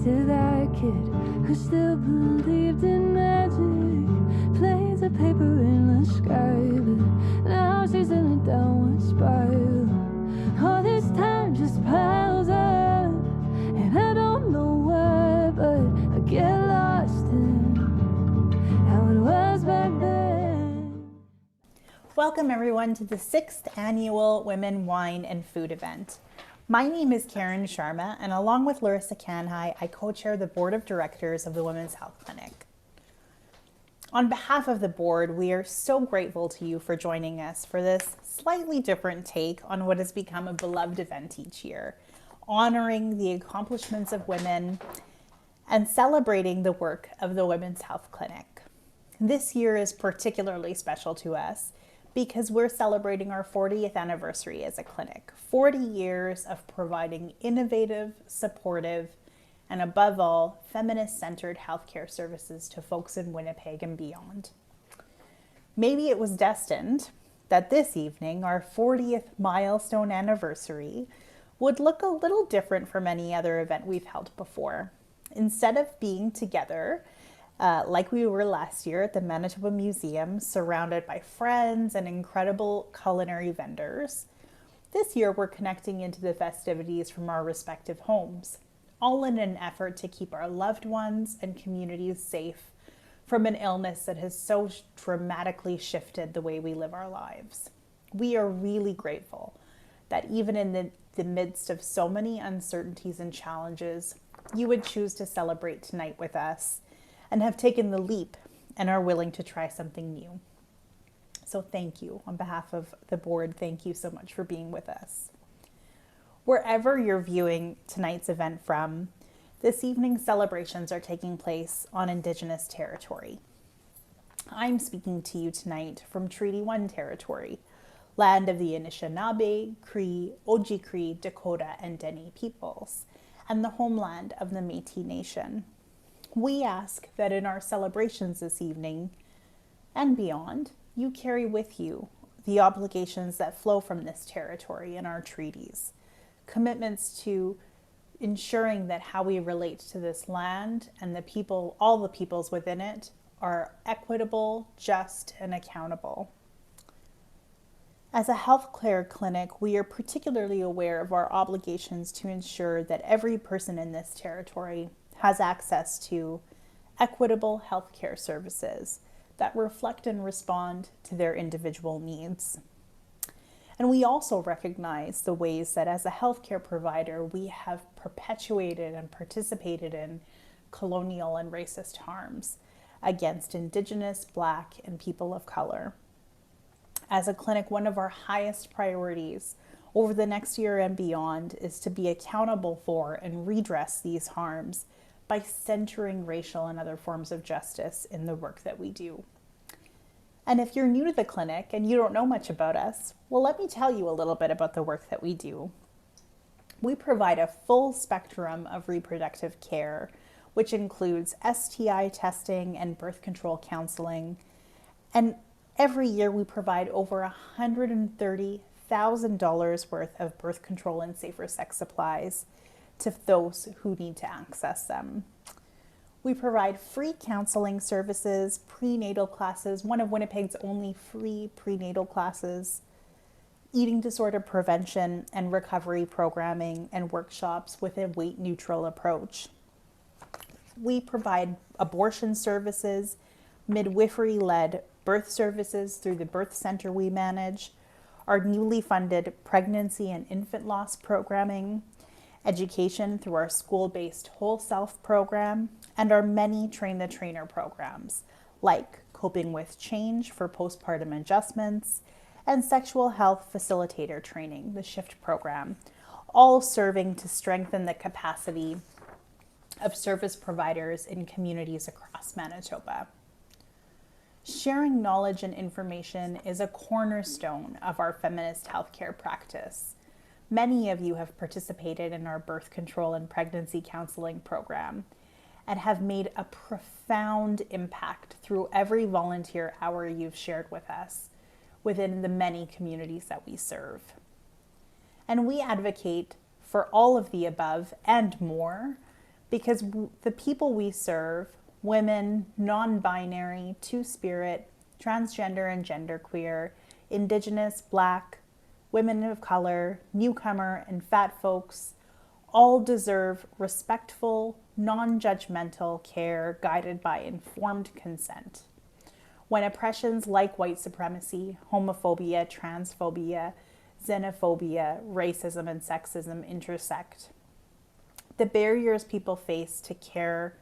to that kid who still believed in magic. Planes of paper in the sky, but now she's in a downward spiral. All this time just piles up, and I don't know why, but I get lost in how it was back then. Welcome everyone to the 6th annual Women, Wine and Food event. My name is Karen Sharma, and along with Larissa Kanhai, I co-chair the board of directors of the Women's Health Clinic. On behalf of the board, we are so grateful to you for joining us for this slightly different take on what has become a beloved event each year, honoring the accomplishments of women and celebrating the work of the Women's Health Clinic. This year is particularly special to us because we're celebrating our 40th anniversary as a clinic. 40 years of providing innovative, supportive, and above all, feminist-centered healthcare services to folks in Winnipeg and beyond. Maybe it was destined that this evening, our 40th milestone anniversary, would look a little different from any other event we've held before. Instead of being together, like we were last year at the Manitoba Museum, surrounded by friends and incredible culinary vendors, this year we're connecting into the festivities from our respective homes, all in an effort to keep our loved ones and communities safe from an illness that has so dramatically shifted the way we live our lives. We are really grateful that even in the midst of so many uncertainties and challenges, you would choose to celebrate tonight with us and have taken the leap and are willing to try something new. So thank you. On behalf of the board, thank you so much for being with us. Wherever you're viewing tonight's event from, this evening's celebrations are taking place on Indigenous territory. I'm speaking to you tonight from Treaty 1 territory, land of the Anishinaabe, Cree, Oji-Cree, Dakota, and Dene peoples, and the homeland of the Métis Nation. We ask that in our celebrations this evening and beyond, you carry with you the obligations that flow from this territory and our treaties, commitments to ensuring that how we relate to this land and the people, all the peoples within it, are equitable, just, and accountable. As a healthcare clinic, we are particularly aware of our obligations to ensure that every person in this territory has access to equitable healthcare services that reflect and respond to their individual needs. And we also recognize the ways that as a healthcare provider, we have perpetuated and participated in colonial and racist harms against Indigenous, Black, and people of color. As a clinic, one of our highest priorities over the next year and beyond is to be accountable for and redress these harms by centering racial and other forms of justice in the work that we do. And if you're new to the clinic and you don't know much about us, well, let me tell you a little bit about the work that we do. We provide a full spectrum of reproductive care, which includes STI testing and birth control counseling. And every year we provide over $130,000 worth of birth control and safer sex supplies to those who need to access them. We provide free counseling services, prenatal classes, one of Winnipeg's only free prenatal classes, eating disorder prevention and recovery programming and workshops with a weight-neutral approach. We provide abortion services, midwifery-led birth services through the birth center we manage, our newly funded pregnancy and infant loss programming, education through our school-based Whole Self program, and our many Train the Trainer programs, like Coping with Change for postpartum adjustments and Sexual Health Facilitator Training, the SHIFT program, all serving to strengthen the capacity of service providers in communities across Manitoba. Sharing knowledge and information is a cornerstone of our feminist healthcare practice. Many of you have participated in our birth control and pregnancy counseling program and have made a profound impact through every volunteer hour you've shared with us within the many communities that we serve. And we advocate for all of the above and more because the people we serve, women, non-binary, two-spirit, transgender and genderqueer, Indigenous, Black, women of color, newcomer, and fat folks, all deserve respectful, non-judgmental care guided by informed consent. When oppressions like white supremacy, homophobia, transphobia, xenophobia, racism, and sexism intersect, the barriers people face to care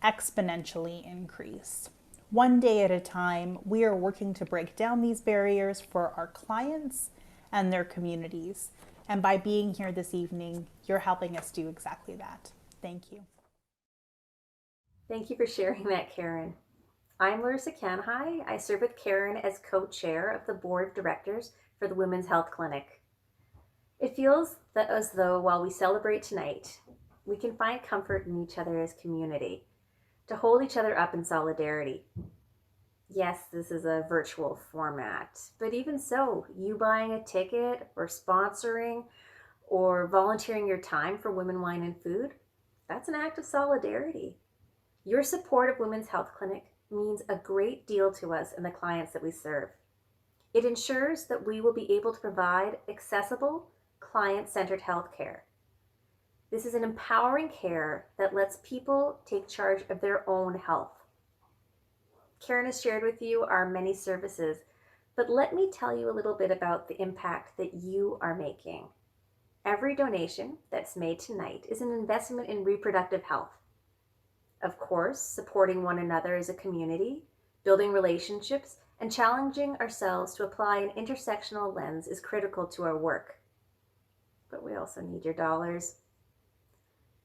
exponentially increase. One day at a time, we are working to break down these barriers for our clients and their communities. And by being here this evening, you're helping us do exactly that. Thank you. Thank you for sharing that, Karen. I'm Larissa Kanhai. I serve with Karen as co-chair of the board of directors for the Women's Health Clinic. It feels as though while we celebrate tonight, we can find comfort in each other as community, to hold each other up in solidarity. Yes, this is a virtual format, but even so, you buying a ticket or sponsoring or volunteering your time for Women, Wine, and Food, that's an act of solidarity. Your support of Women's Health Clinic means a great deal to us and the clients that we serve. It ensures that we will be able to provide accessible, client-centered healthcare. This is an empowering care that lets people take charge of their own health. Karen has shared with you our many services, but let me tell you a little bit about the impact that you are making. Every donation that's made tonight is an investment in reproductive health. Of course, supporting one another as a community, building relationships, and challenging ourselves to apply an intersectional lens is critical to our work. But we also need your dollars.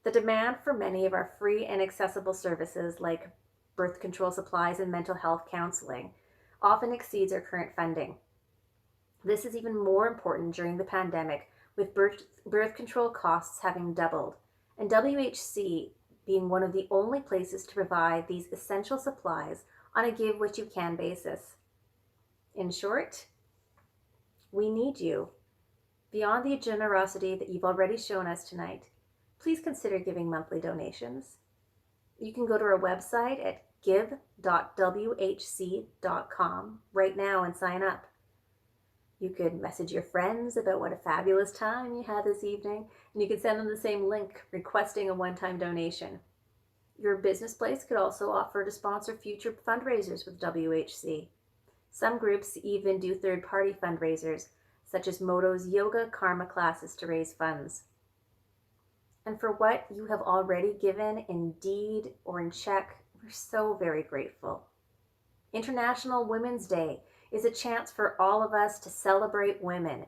The demand for many of our free and accessible services like birth control supplies and mental health counseling often exceeds our current funding. This is even more important during the pandemic, with birth control costs having doubled, and WHC being one of the only places to provide these essential supplies on a give what you can basis. In short, we need you. Beyond the generosity that you've already shown us tonight, please consider giving monthly donations. You can go to our website at give.whc.com right now and sign up. You could message your friends about what a fabulous time you had this evening, and you could send them the same link requesting a one-time donation. Your business place could also offer to sponsor future fundraisers with WHC. Some groups even do third-party fundraisers, such as Moto's yoga karma classes to raise funds. And for what you have already given in deed or in check, we're so very grateful. International Women's Day is a chance for all of us to celebrate women,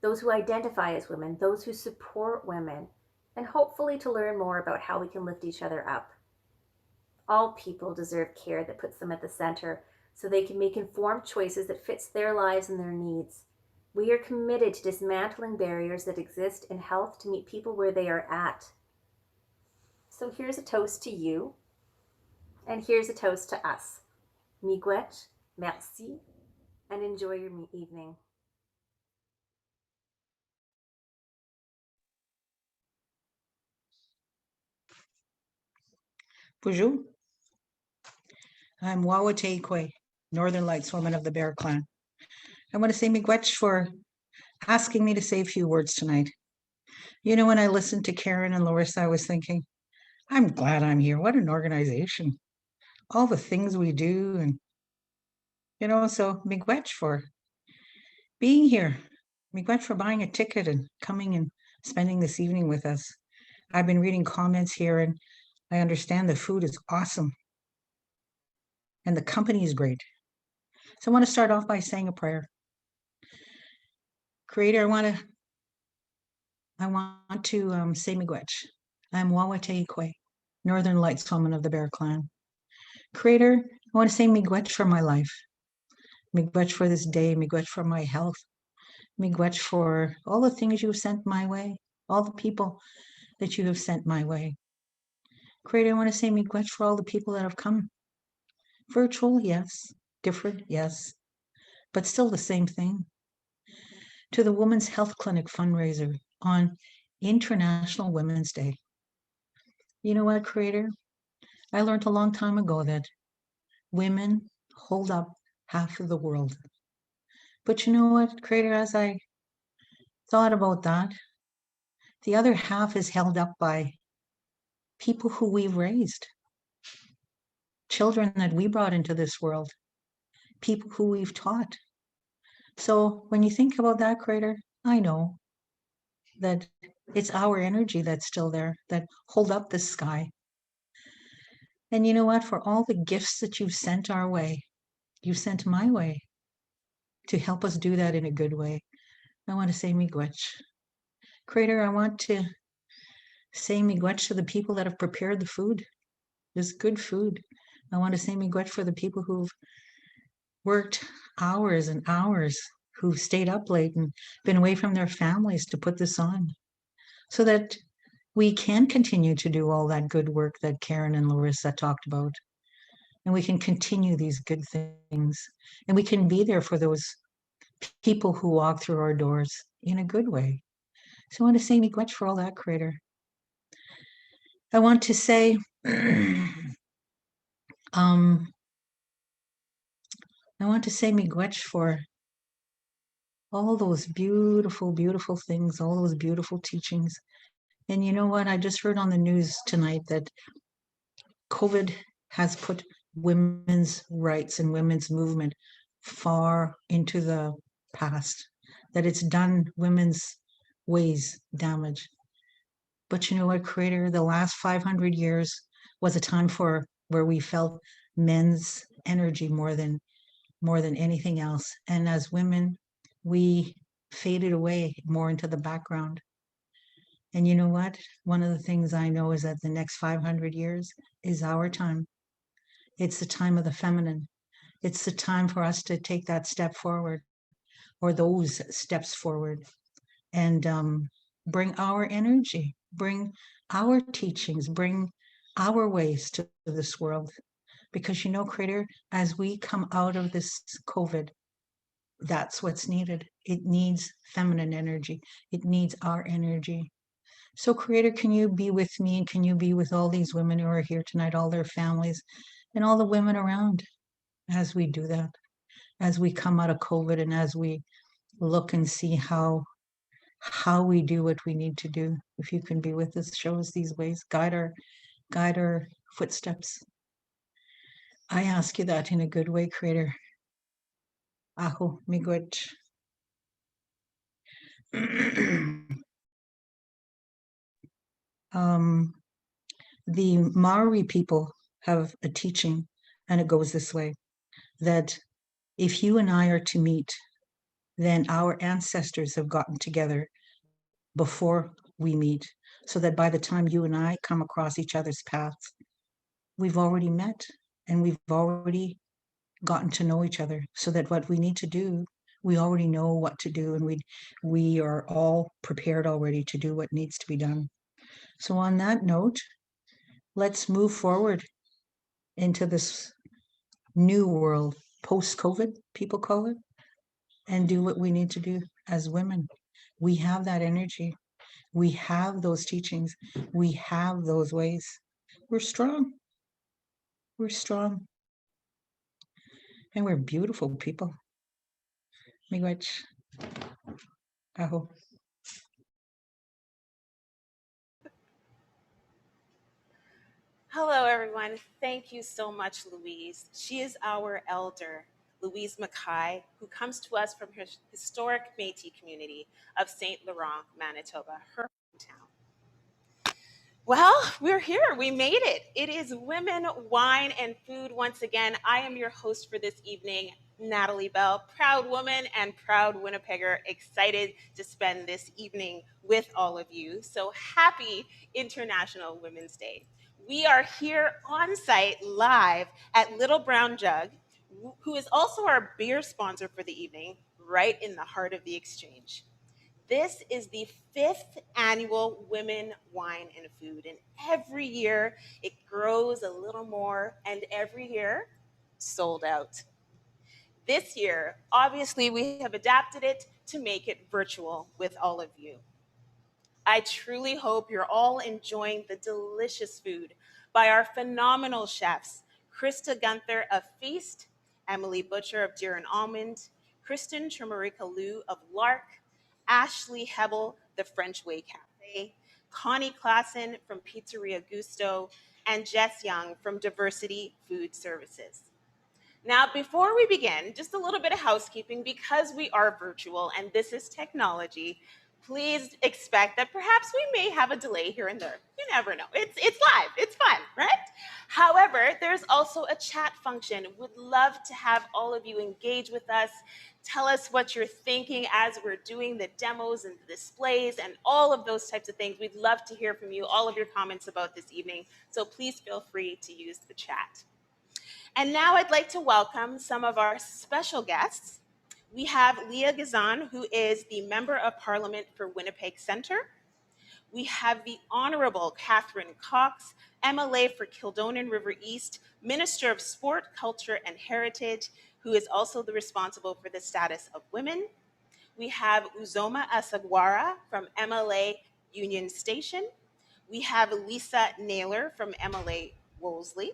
those who identify as women, those who support women, and hopefully to learn more about how we can lift each other up. All people deserve care that puts them at the center so they can make informed choices that fits their lives and their needs. We are committed to dismantling barriers that exist in health to meet people where they are at. So here's a toast to you, and here's a toast to us. Miigwech, merci, and enjoy your evening. Bonjour. I'm Wawate Ikwe, Northern Lights woman of the Bear Clan. I want to say miigwech for asking me to say a few words tonight. You know, when I listened to Karen and Larissa, I was thinking, I'm glad I'm here. What an organization. All the things we do. And, so miigwech for being here. Miigwech for buying a ticket and coming and spending this evening with us. I've been reading comments here and I understand the food is awesome. And the company is great. So I want to start off by saying a prayer. Creator, I want to say miigwech. I'm Wawate Ikwe, Northern Lights woman of the Bear Clan. Creator, I want to say miigwech for my life. Miigwech for this day, miigwech for my health. Miigwech for all the things you have sent my way, all the people that you have sent my way. Creator, I want to say miigwech for all the people that have come. Virtual, yes. Different, yes. But still the same thing. To the Women's Health Clinic fundraiser on International Women's Day. You know what, Creator? I learned a long time ago that women hold up half of the world. But you know what, Creator, as I thought about that, the other half is held up by people who we've raised, children that we brought into this world, people who we've taught. So when you think about that, Creator, I know that it's our energy that's still there, that hold up the sky. And you know what? For all the gifts that you've sent our way, you sent my way to help us do that in a good way. I want to say miigwech. Creator, I want to say miigwech to the people that have prepared the food. This good food. I want to say miigwech for the people who've worked hours and hours, who've stayed up late and been away from their families to put this on, so that we can continue to do all that good work that Karen and Larissa talked about. And we can continue these good things. And we can be there for those people who walk through our doors in a good way. So I want to say miigwech for all that, Creator. I want to say, I want to say miigwech for all those beautiful, beautiful things, all those beautiful teachings. And you know what? I just heard on the news tonight that COVID has put women's rights and women's movement far into the past, that it's done women's ways damage. But you know what, Creator? The last 500 years was a time for where we felt men's energy more than anything else. And as women, we faded away more into the background. And you know what? One of the things I know is that the next 500 years is our time. It's the time of the feminine. It's the time for us to take that step forward, or those steps forward, and bring our energy, bring our teachings, bring our ways to this world. Because you know, Creator, as we come out of this COVID, that's what's needed. It needs feminine energy. It needs our energy. So, Creator, can you be with me, and can you be with all these women who are here tonight, all their families, and all the women around, as we do that, as we come out of COVID, and as we look and see how we do what we need to do. If you can be with us, show us these ways, guide our footsteps. I ask you that in a good way, Creator. Aho, miigwech. The Maori people have a teaching, and it goes this way, that if you and I are to meet, then our ancestors have gotten together before we meet, so that by the time you and I come across each other's paths, we've already met and we've already gotten to know each other, so that what we need to do, we already know what to do, and we are all prepared already to do what needs to be done. So on that note, let's move forward into this new world, post-COVID, people call it, and do what we need to do as women. We have that energy. We have those teachings. We have those ways. We're strong. We're strong. And we're beautiful people. Miigwech. Aho. Hello, everyone. Thank you so much, Louise. She is our elder, Louise Mackay, who comes to us from her historic Métis community of St. Laurent, Manitoba, her hometown. Well, we're here. We made it. It is Women, Wine, and Food once again. I am your host for this evening, Natalie Bell, proud woman and proud Winnipegger, excited to spend this evening with all of you. So happy International Women's Day. We are here on site live at Little Brown Jug, who is also our beer sponsor for the evening, right in the heart of the exchange. This is the 5th annual Women, Wine, and Food, and every year it grows a little more, and every year sold out. This year, obviously, we have adapted it to make it virtual with all of you. I truly hope you're all enjoying the delicious food by our phenomenal chefs, Krista Gunther of Feast, Emily Butcher of Deer Almond, Kristen Tremarika Liu of Lark, Ashley Hebel, the French Way Cafe, Connie Klassen from Pizzeria Gusto, and Jess Young from Diversity Food Services. Now, before we begin, just a little bit of housekeeping because we are virtual and this is technology. Please expect that perhaps we may have a delay here and there. You never know. It's live. It's fun, right? However, there's also a chat function. Would love to have all of you engage with us. Tell us what you're thinking as we're doing the demos and the displays and all of those types of things. We'd love to hear from you, all of your comments about this evening. So please feel free to use the chat. And now I'd like to welcome some of our special guests. We have Leah Gazan, who is the Member of Parliament for Winnipeg Centre. We have the Honourable Catherine Cox, MLA for Kildonan River East, Minister of Sport, Culture and Heritage, who is also the responsible for the status of women. We have Uzoma Asagwara from MLA Union Station. We have Lisa Naylor from MLA Wolseley,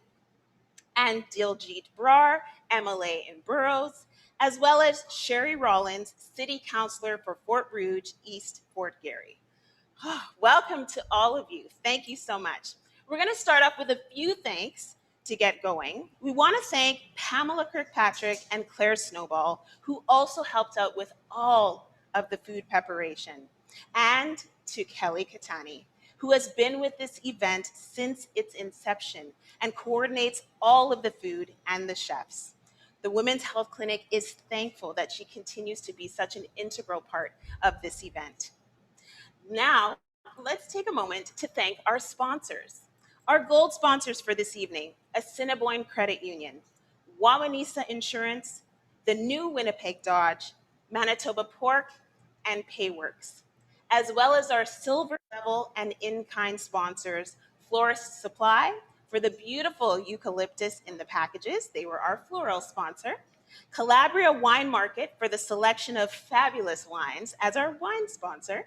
and Diljit Brar, MLA in Burroughs, as well as Sherry Rollins, City Councillor for Fort Rouge, East Fort Garry. Welcome to all of you. Thank you so much. We're going to start off with a few thanks to get going. We want to thank Pamela Kirkpatrick and Claire Snowball, who also helped out with all of the food preparation, and to Kelly Katani, who has been with this event since its inception and coordinates all of the food and the chefs. The Women's Health Clinic is thankful that she continues to be such an integral part of this event. Now, let's take a moment to thank our sponsors. Our gold sponsors for this evening, Assiniboine Credit Union, Wawanesa Insurance, the New Winnipeg Dodge, Manitoba Pork, and Payworks, as well as our silver level and in-kind sponsors, Florist Supply, for the beautiful eucalyptus in the packages. They were our floral sponsor. Calabria Wine Market for the selection of fabulous wines as our wine sponsor.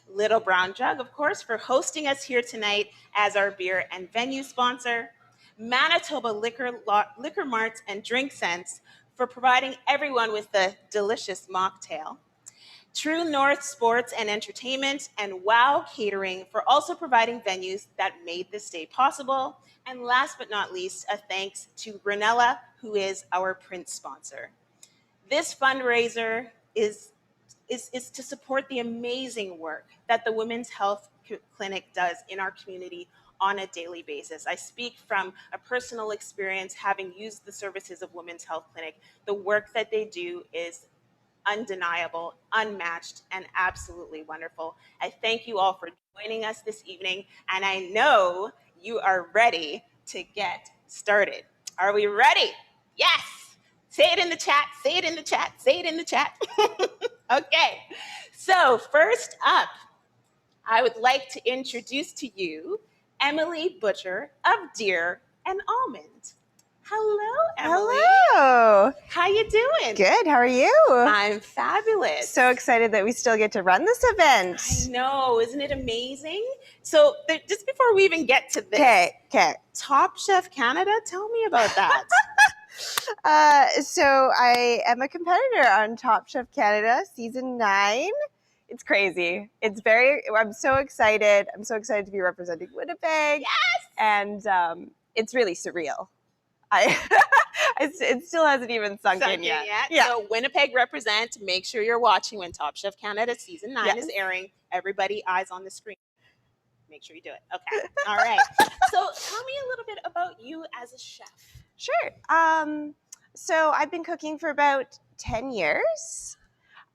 Little Brown Jug, of course, for hosting us here tonight as our beer and venue sponsor. Manitoba Liquor Marts and Drink Sense for providing everyone with the delicious mocktail. True North Sports and Entertainment and WOW Catering for also providing venues that made this day possible. And last but not least, a thanks to Granella, who is our print sponsor. This fundraiser is to support the amazing work that the Women's Health Clinic does in our community on a daily basis. I speak from a personal experience, having used the services of Women's Health Clinic. The work that they do is undeniable, unmatched, and absolutely wonderful. I thank you all for joining us this evening, and I know you are ready to get started. Are we ready? Yes! Say it in the chat, say it in the chat, say it in the chat. Okay, so first up, I would like to introduce to you Emily Butcher of Deer and Almond. Hello, Emily. Hello. How you doing? Good. How are you? I'm fabulous. So excited that we still get to run this event. I know. Isn't it amazing? So just before we even get to this, Okay. Top Chef Canada, tell me about that. So I am a competitor on Top Chef Canada season 9. It's crazy. I'm so excited. I'm so excited to be representing Winnipeg. Yes! And it's really surreal. It still hasn't even sunk in yet. Yeah. So Winnipeg represent. Make sure you're watching when Top Chef Canada season 9 is airing. Everybody eyes on the screen. Make sure you do it. Okay. All right. So tell me a little bit about you as a chef. Sure. So I've been cooking for about 10 years.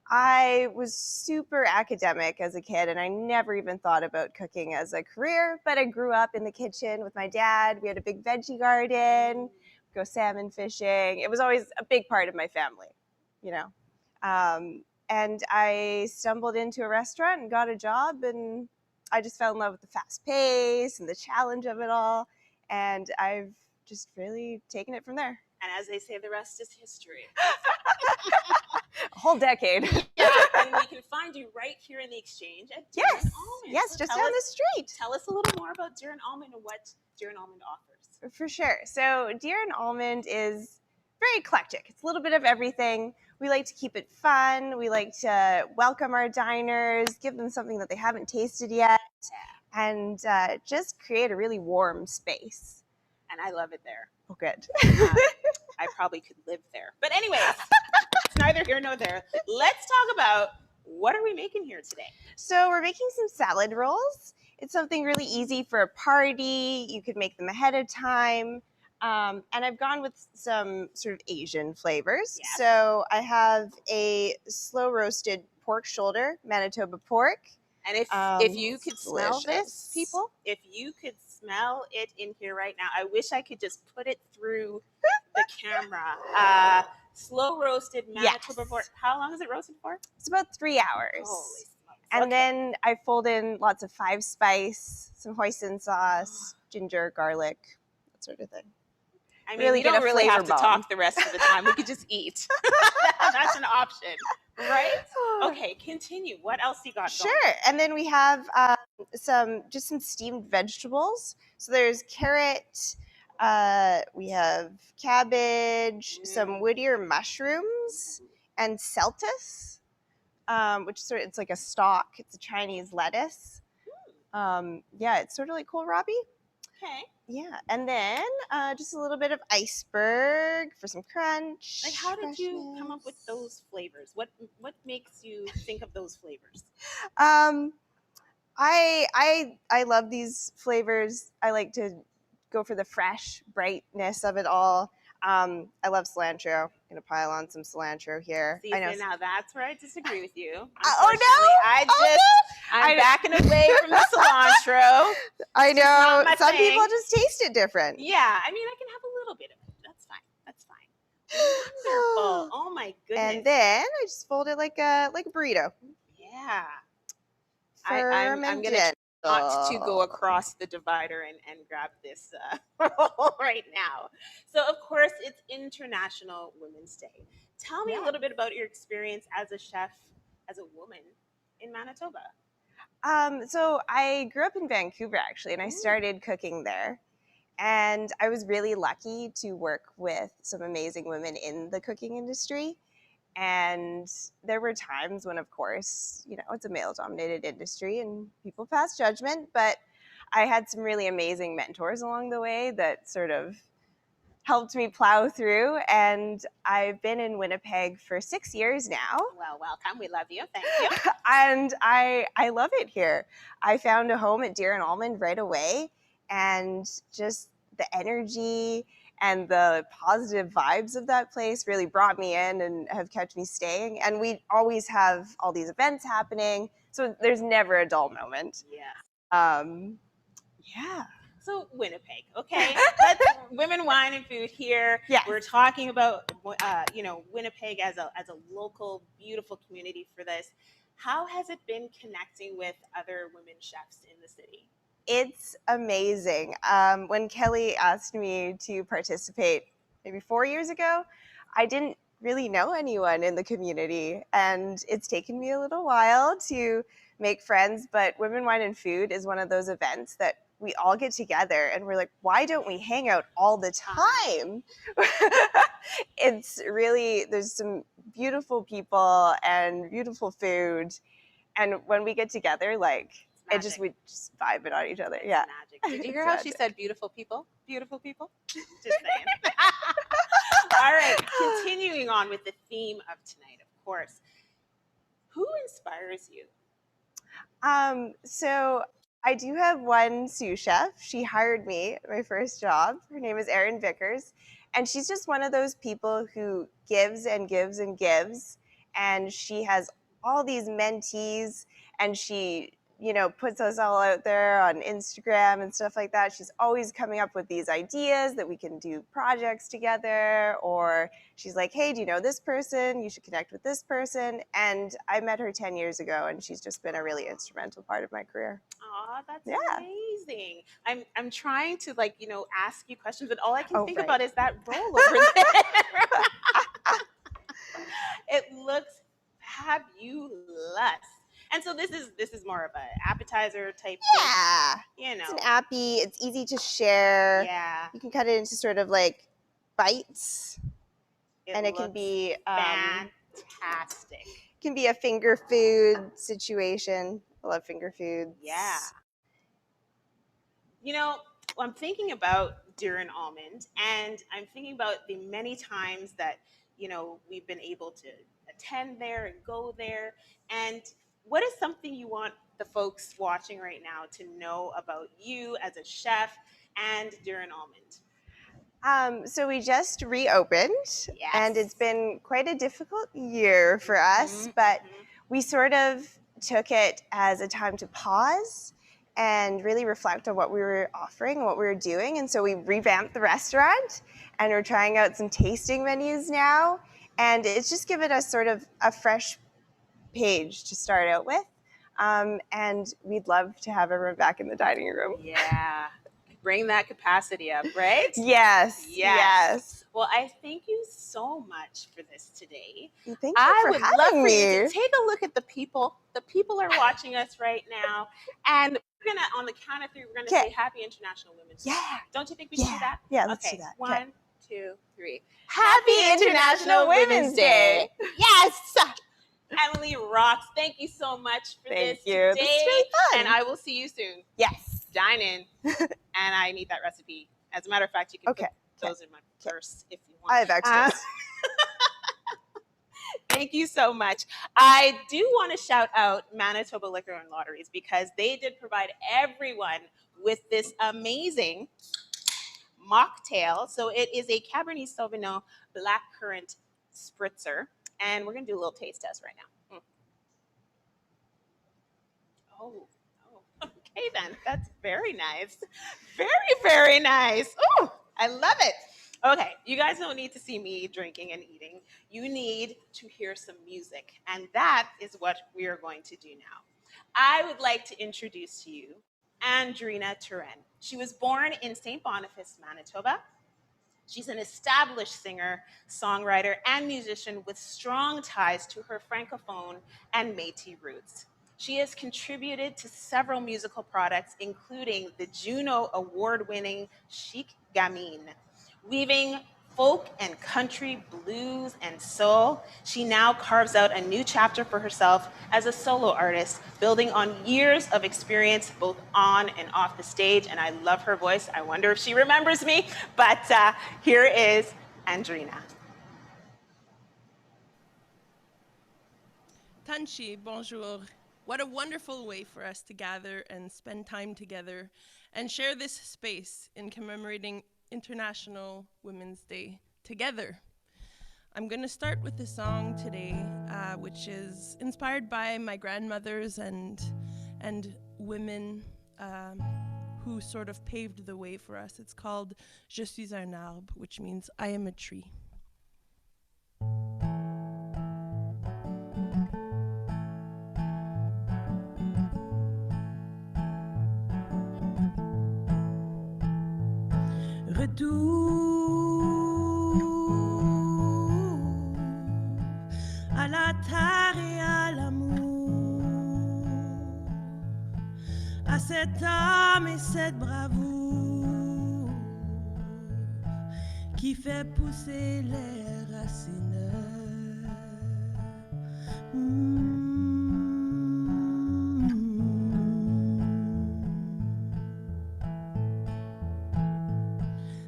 I was super academic as a kid, and I never even thought about cooking as a career, but I grew up in the kitchen with my dad. We had a big veggie garden, go salmon fishing. It was always a big part of my family, you know. And I stumbled into a restaurant and got a job, and I just fell in love with the fast pace and the challenge of it all, and I've just really taken it from there. And as they say, the rest is history. A whole decade. Yeah, and we can find you right here in the exchange at Deer Yes, Almond. yes, So just tell down us, the street. Tell us a little more about Deer Almond and what Deer Almond offers. For sure. So Deer Almond is very eclectic. It's a little bit of everything. We like to keep it fun. We like to welcome our diners, give them something that they haven't tasted yet, and just create a really warm space. And I love it there. Oh, good. I probably could live there. But anyways, it's neither here nor there. Let's talk about what are we making here today? So we're making some salad rolls. It's something really easy for a party. You could make them ahead of time. And I've gone with some sort of Asian flavors. Yes. So I have a slow roasted pork shoulder, Manitoba pork. And if you could smell delicious. this, people, if you could smell it in here right now, I wish I could just put it through the camera. Slow roasted Manitoba pork. How long is it roasted for? It's about 3 hours. Holy smokes. And Okay. then I fold in lots of 5-spice, some hoisin sauce, ginger, garlic, that sort of thing. I mean, really we get don't a really have flavor to bomb. talk the rest of the time. We could just eat. That's an option, right? Okay, continue. What else you got going? Sure. And then we have some steamed vegetables. So there's carrot, we have cabbage, some Whittier mushrooms, and celtis, which it's like a stalk. It's a Chinese lettuce. Yeah, it's sort of like kohlrabi. Okay. Yeah, and then just a little bit of iceberg for some crunch. Like, how did you come up freshness. with those flavors? What makes you think of those flavors? I love these flavors. I like to go for the fresh brightness of it all. I love cilantro. I'm gonna pile on some cilantro here. See, I know. now that's where I disagree with you. Oh no! I'm backing away from the cilantro. I not know. my Some thing. people just taste it different. Yeah, I mean, I can have a little bit of it. That's fine. That's fine. Wonderful. Oh my goodness. And then I just fold it like a burrito. Yeah. I'm gonna try not to go across the divider and grab this roll right now. So of course it's International Women's Day. Tell me a little bit about your experience as a chef, as a woman in Manitoba. So I grew up in Vancouver actually, and I started cooking there. And I was really lucky to work with some amazing women in the cooking industry. And there were times when, of course, it's a male-dominated industry and people pass judgment, but I had some really amazing mentors along the way that sort of helped me plow through. And I've been in Winnipeg for 6 years now. Well, welcome. We love you. Thank you. And I love it here. I found a home at Deer Almond right away, and just the energy and the positive vibes of that place really brought me in and have kept me staying. And we always have all these events happening, so there's never a dull moment. Yeah. Yeah. So Winnipeg, okay. Let's women, wine, and food here. Yes. We're talking about Winnipeg as a local, beautiful community for this. How has it been connecting with other women chefs in the city? It's amazing. When Kelly asked me to participate maybe 4 years ago, I didn't really know anyone in the community, and it's taken me a little while to make friends, but Women, Wine, and Food is one of those events that we all get together and we're like, why don't we hang out all the time? It's really, there's some beautiful people and beautiful food, and when we get together, like, we just vibe it on each other. Yeah. Magic. Did you hear how she said beautiful people? Beautiful people? Just saying. All right. Continuing on with the theme of tonight, of course. Who inspires you? So I do have one sous chef. She hired me at my first job. Her name is Erin Vickers. And she's just one of those people who gives and gives and gives. And she has all these mentees, and she puts us all out there on Instagram and stuff like that. She's always coming up with these ideas that we can do projects together, or she's like, hey, do you know this person? You should connect with this person. And I met her 10 years ago, and she's just been a really instrumental part of my career. Oh, that's amazing. I'm trying to ask you questions, but all I can think right. about is that roll over there. It looks fabulous. And so this is more of an appetizer type Yeah. thing, you know. It's an appy. It's easy to share. Yeah. You can cut it into sort of like bites. And it can looks be fantastic. can be a finger food situation. I love finger foods. Yeah. You know, I'm thinking about Deer Almond, and I'm thinking about the many times that, you know, we've been able to attend there and go there. And what is something you want the folks watching right now to know about you as a chef and Deer Almond? So we just reopened, and it's been quite a difficult year for us, but we sort of took it as a time to pause and really reflect on what we were offering and what we were doing. And so we revamped the restaurant, and we're trying out some tasting menus now. And it's just given us sort of a fresh page to start out with. And we'd love to have everyone back in the dining room. Yeah. Bring that capacity up, right? Yes. Well, I thank you so much for this today. Thank you for having love for me. you to take a look at the people. The people are watching us right now. And we're going to, on the count of three, we're going to say Happy International Women's Day. Yeah. Don't you think we should do that? Yeah, let's do that. 1, 2, 3. Happy International Women's Day. Yes. Emily rocks. Thank you so much for this today. This is really fun. And I will see you soon. Yes. Dine in. And I need that recipe. As a matter of fact, you can put those in my purse if you want. I have extras. Thank you so much. I do want to shout out Manitoba Liquor and Lotteries because they did provide everyone with this amazing mocktail. So it is a Cabernet Sauvignon blackcurrant spritzer. And we're going to do a little taste test right now. Oh, okay then. That's very nice. Very, very nice. Oh, I love it. Okay, you guys don't need to see me drinking and eating. You need to hear some music. And that is what we are going to do now. I would like to introduce to you Andrina Turenne. She was born in St. Boniface, Manitoba. She's an established singer, songwriter, and musician with strong ties to her Francophone and Métis roots. She has contributed to several musical products, including the Juno Award-winning Chic Gamine. Weaving folk and country, blues, and soul, she now carves out a new chapter for herself as a solo artist, building on years of experience both on and off the stage. And I love her voice. I wonder if she remembers me, but here is Andrina. Tanchi, bonjour. What a wonderful way for us to gather and spend time together and share this space in commemorating International Women's Day together. I'm going to start with a song today, which is inspired by my grandmothers and women who sort of paved the way for us. It's called Je suis un arbre, which means I am a tree. Retour à la terre et à l'amour, à cette âme et cette bravoure qui fait pousser les racines.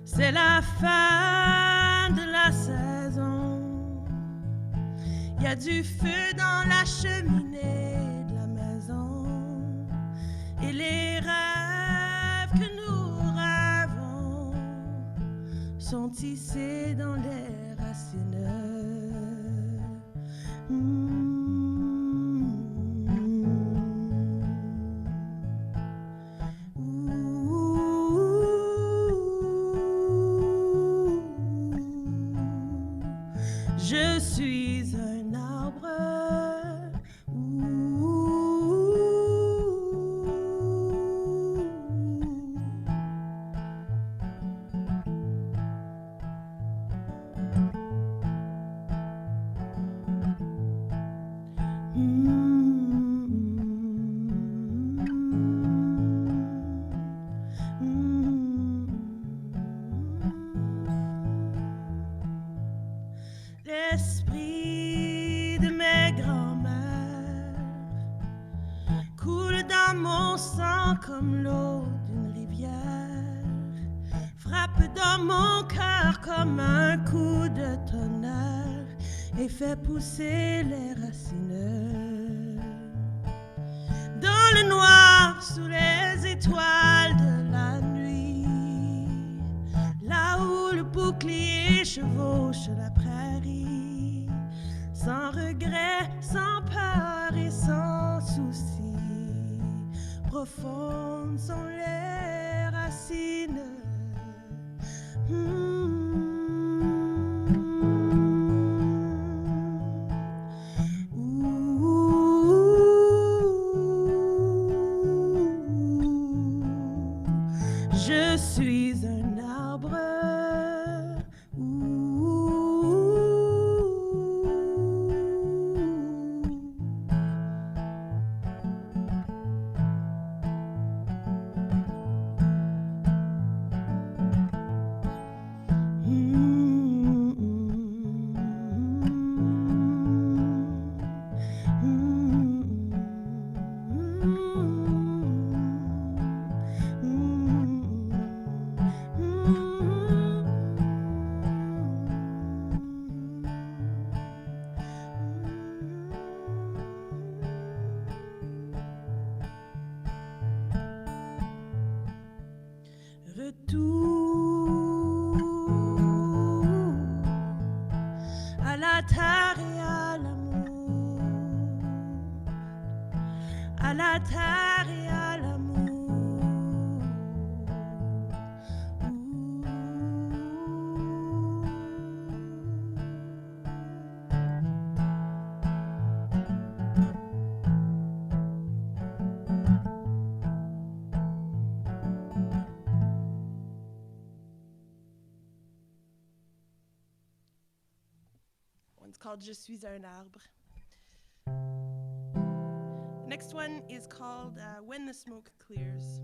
C'est la fin de la saison. Il y a du feu dans la cheminée de la maison. Et les rêves que nous rêvons sont tissés dans les racines. Je suis un arbre. l'eau d'une rivière frappe dans mon cœur comme un coup de tonnerre et fait pousser les racines. Dans le noir, sous les étoiles de la nuit, là où le bouclier chevauche la prairie, sans regret, sans peur et sans souci, profondes sont les racines. Je suis un arbre. À la terre et à l'amour, à la terre et à l'amour. One's called Je suis un arbre. The next one is called When the Smoke Clears.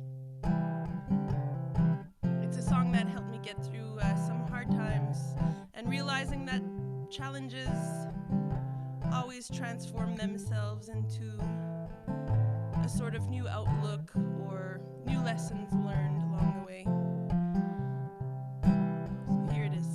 It's a song that helped me get through some hard times and realizing that challenges always transform themselves into a sort of new outlook or new lessons learned along the way. So here it is.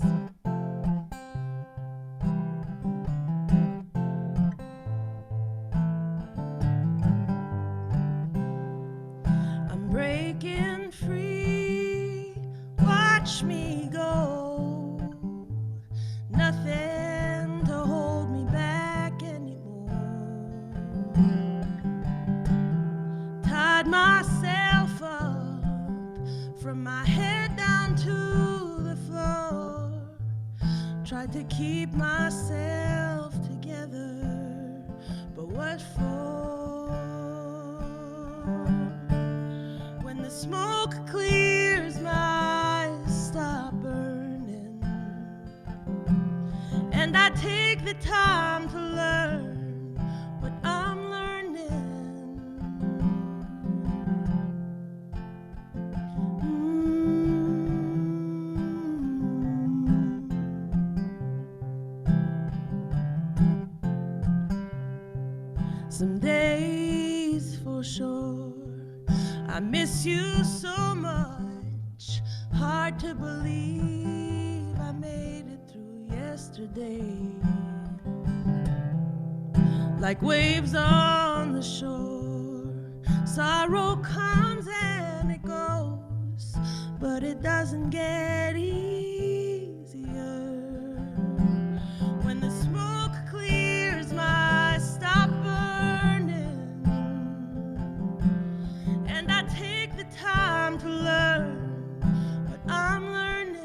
Breaking free, watch me go. Nothing to hold me back anymore. Tied myself up from my head down to the floor. Tried to keep myself together, but what for? The smoke clears, my eyes stop burning, and I take the time to learn what I'm learning. Some days for sure I miss you so much, hard to believe I made it through yesterday. Like waves on the shore, sorrow comes and it goes, but it doesn't get easier. When the smoke clears, my eyes stop burning, and I take the time to learn what I'm learning.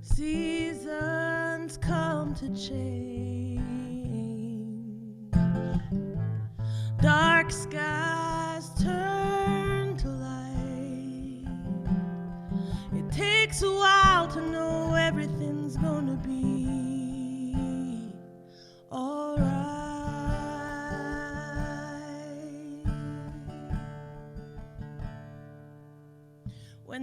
Seasons come to change, dark skies turn to light. It takes a while to know everything's gonna be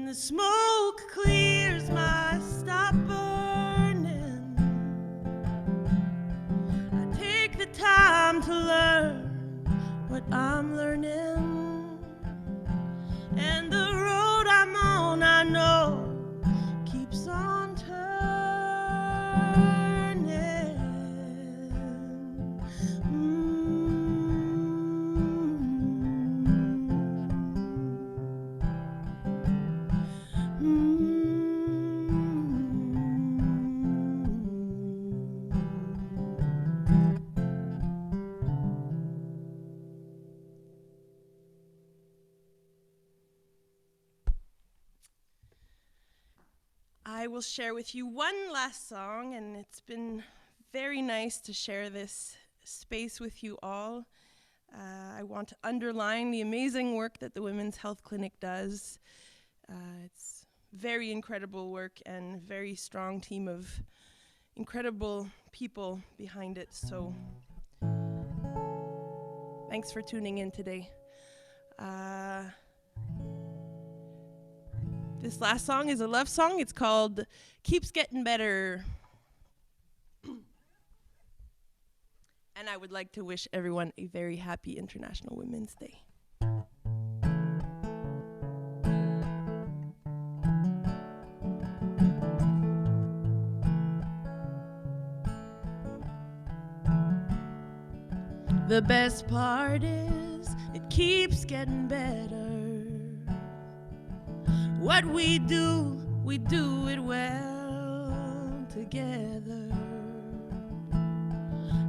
When the smoke clears, my stop burning. I take the time to learn what I'm learning. And the road I'm on, I know, keeps on turning. I will share with you one last song, and it's been very nice to share this space with you all. I want to underline the amazing work that the Women's Health Clinic does. It's very incredible work and very strong team of incredible people behind it. So thanks for tuning in today. This last song is a love song. It's called Keeps Getting Better. And I would like to wish everyone a very happy International Women's Day. The best part is it keeps getting better. What we do it well together.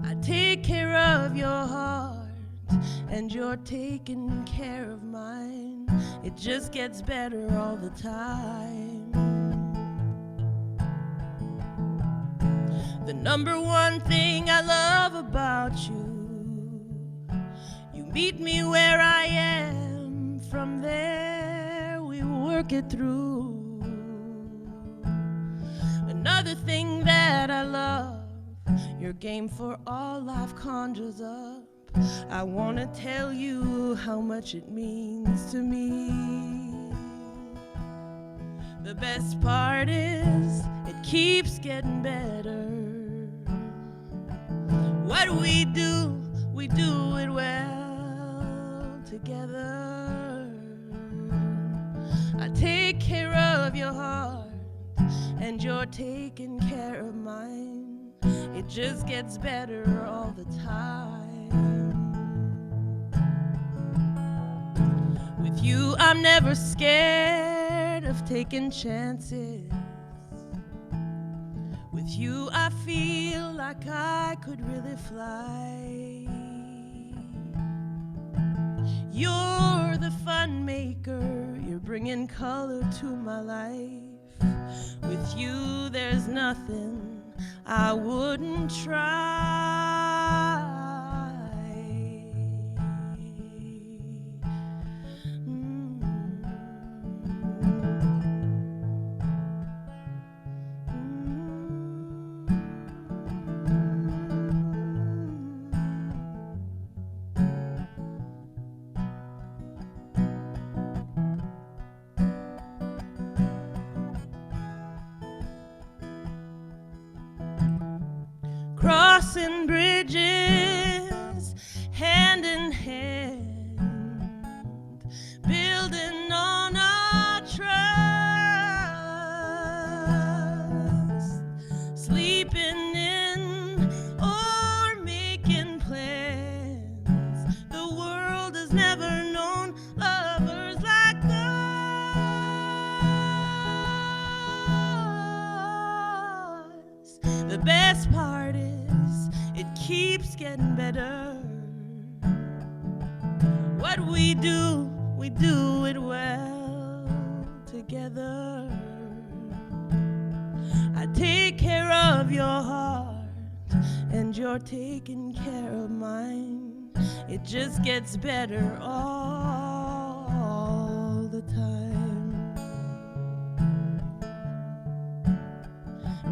I take care of your heart, and you're taking care of mine. It just gets better all the time. The number one thing I love about you, you meet me where I am. From there we work it through. Another thing that I love, your game for all life conjures up. I wanna tell you how much it means to me. The best part is it keeps getting better. What we do it well together. I take care of your heart, and you're taking care of mine. It just gets better all the time. With you, I'm never scared of taking chances. With you, I feel like I could really fly. You're the fun maker, you're bringing color to my life. With you, there's nothing I wouldn't try. Crossing bridges, hand in hand, building on our trust, sleeping in or making plans. The world has never known lovers like us. The best part is it keeps getting better. What we do it well together. I take care of your heart, and you're taking care of mine. It just gets better all the time.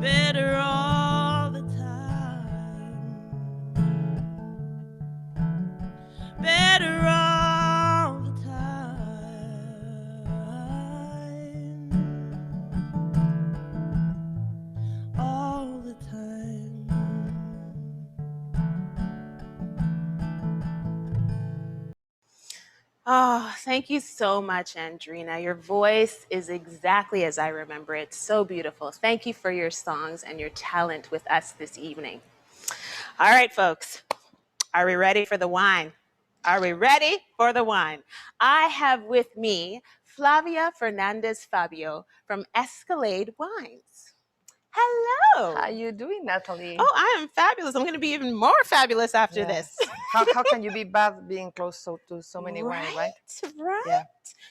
Better all the time. Better all the time. Oh, thank you so much, Andrina. Your voice is exactly as I remember it. So beautiful. Thank you for your songs and your talent with us this evening. All right, folks. Are we ready for the wine? Are we ready for the wine? I have with me Flavia Fernandez Fabio from Escalade Wines. Hello. How you doing, Natalie? Oh, I am fabulous. I'm going to be even more fabulous after Yeah. this. How can you be bad being close to so many wines, right? Right. Yeah.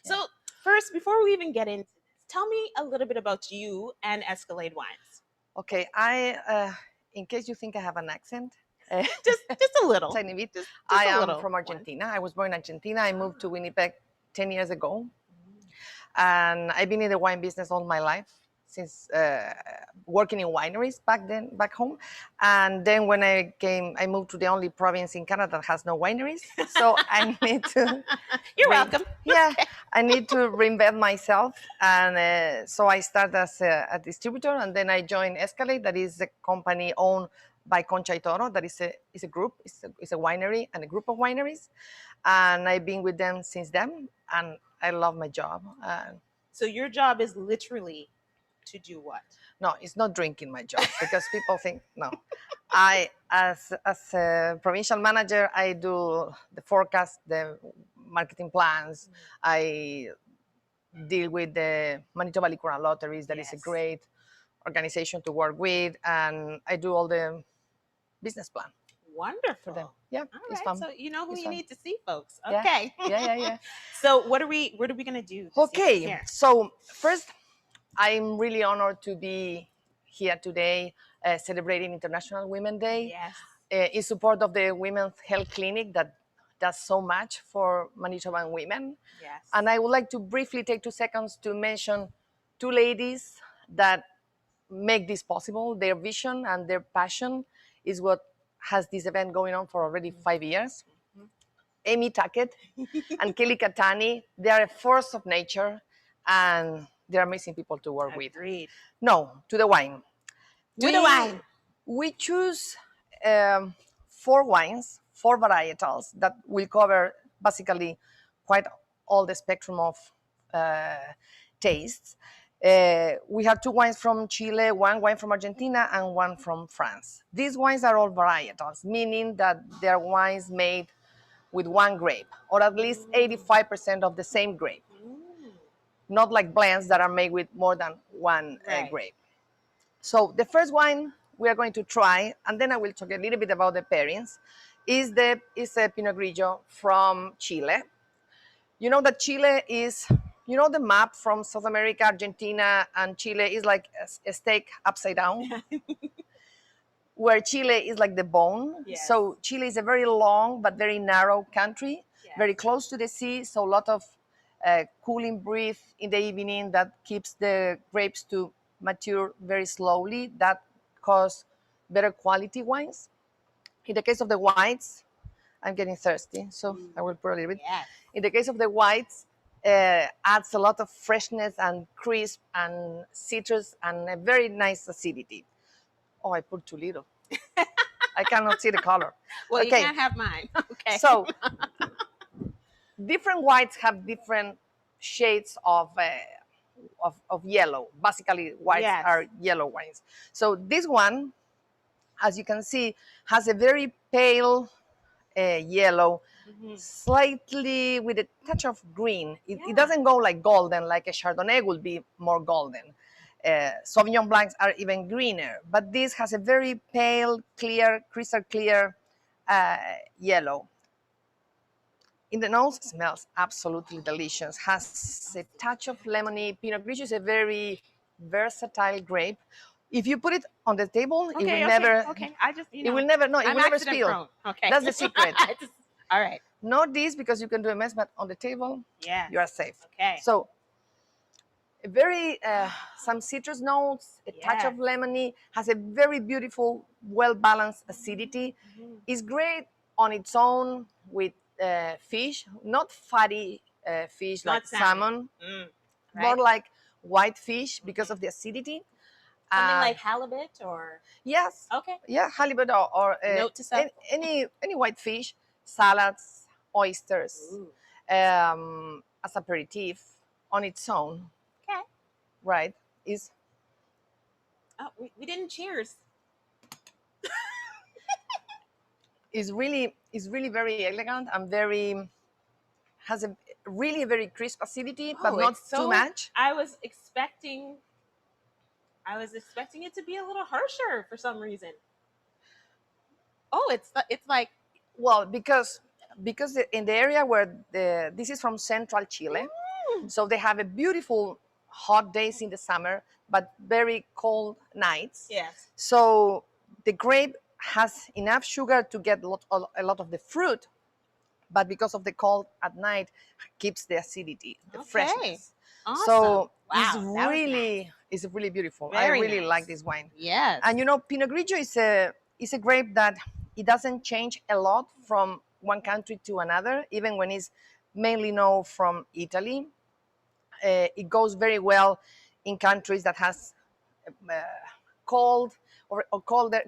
So first, before we even get into this, tell me a little bit about you and Escalade Wines. Okay, in case you think I have an accent, Just a little. tiny bit. Just I a am little from one. Argentina. I was born in Argentina. I moved to Winnipeg 10 years ago, and I've been in the wine business all my life since working in wineries back home. And then when I moved to the only province in Canada that has no wineries. So I need to. You're welcome. Yeah, I need to reinvent myself, and so I started as a distributor, and then I joined Escalade, that is a company owned by Concha y Toro. That is a group, it's a winery and a group of wineries, and I've been with them since then, and I love my job. So your job is literally to do what? No, it's not drinking my job because people think no. I as a provincial manager, I do the forecast, the marketing plans. I deal with the Manitoba Liquor and Lotteries. That is a great organization to work with, and I do all the business plan Wonderful. for them. Yeah, All it's right. fun. So you know who It's you fun. need to see, folks. Yeah. Okay. Yeah. So what are we gonna do? This Okay, evening here? so first, I'm really honored to be here today celebrating International Women's Day. Yes. In support of the Women's Health Clinic that does so much for Manitoban women. Yes. And I would like to briefly take 2 seconds to mention 2 ladies that make this possible. Their vision and their passion is what has this event going on for already 5 years. Amy Tackett and Kelly Katani, they are a force of nature, and they're amazing people to work with. Agreed. No, to the wine. To the wine. We choose 4 wines, 4 varietals that will cover basically quite all the spectrum of tastes. We have 2 wines from Chile, 1 wine from Argentina, and 1 from France. These wines are all varietals, meaning that they're wines made with 1 grape, or at least 85% of the same grape. Not like blends that are made with more than 1 grape. So the first wine we are going to try, and then I will talk a little bit about the pairings, is a Pinot Grigio from Chile. You know that Chile is, you know the map from South America, Argentina, and Chile is like a steak upside down, where Chile is like the bone. Yes. So Chile is a very long but very narrow country, very close to the sea, so a lot of cooling breeze in the evening that keeps the grapes to mature very slowly. That cause better quality wines. In the case of the whites, I'm getting thirsty, so I will pour a little bit. Yes. In the case of the whites, adds a lot of freshness and crisp and citrus and a very nice acidity. Oh, I put too little. I cannot see the color. Well, Okay. you can't have mine. Okay. So different whites have different shades of yellow. Basically, whites are yellow wines. So this one, as you can see, has a very pale yellow, slightly with a touch of green. It doesn't go like golden, like a Chardonnay would be more golden. Sauvignon Blancs are even greener, but this has a very pale, clear, crystal clear yellow. In the nose, it smells absolutely delicious. Has a touch of lemony. Pinot Grigio is a very versatile grape. If you put it on the table, it will never. Okay. I just, It will never. No, it I'm will never accident spill. prone. Okay. That's the secret. All right. Not this, because you can do a mess, but on the table, you are safe. Okay. So, a very some citrus notes, a touch of lemony, has a very beautiful, well balanced acidity. It's great on its own with fish, not fatty fish Not like salmon, more like white fish because of the acidity. Something like halibut or? Yes. Okay. Yeah, halibut or Note to self. any white fish, salads, oysters. as aperitif on its own. Okay. Right? Is Oh, we didn't cheers. is really very elegant and very has a really very crisp acidity, but not it's too much. I was expecting it to be a little harsher for some reason. Oh, it's like, Well, because in the area where this is from central Chile, so they have a beautiful hot days in the summer, but very cold nights. yes. So the grape has enough sugar to get a lot of the fruit, but because of the cold at night, keeps the acidity, the Okay. freshness. Awesome. So Wow, it's really beautiful. Very I really nice. like this wine. Yes. And you know, Pinot Grigio is a grape that it doesn't change a lot from one country to another, even when it's mainly known from Italy. It goes very well in countries that has cold or colder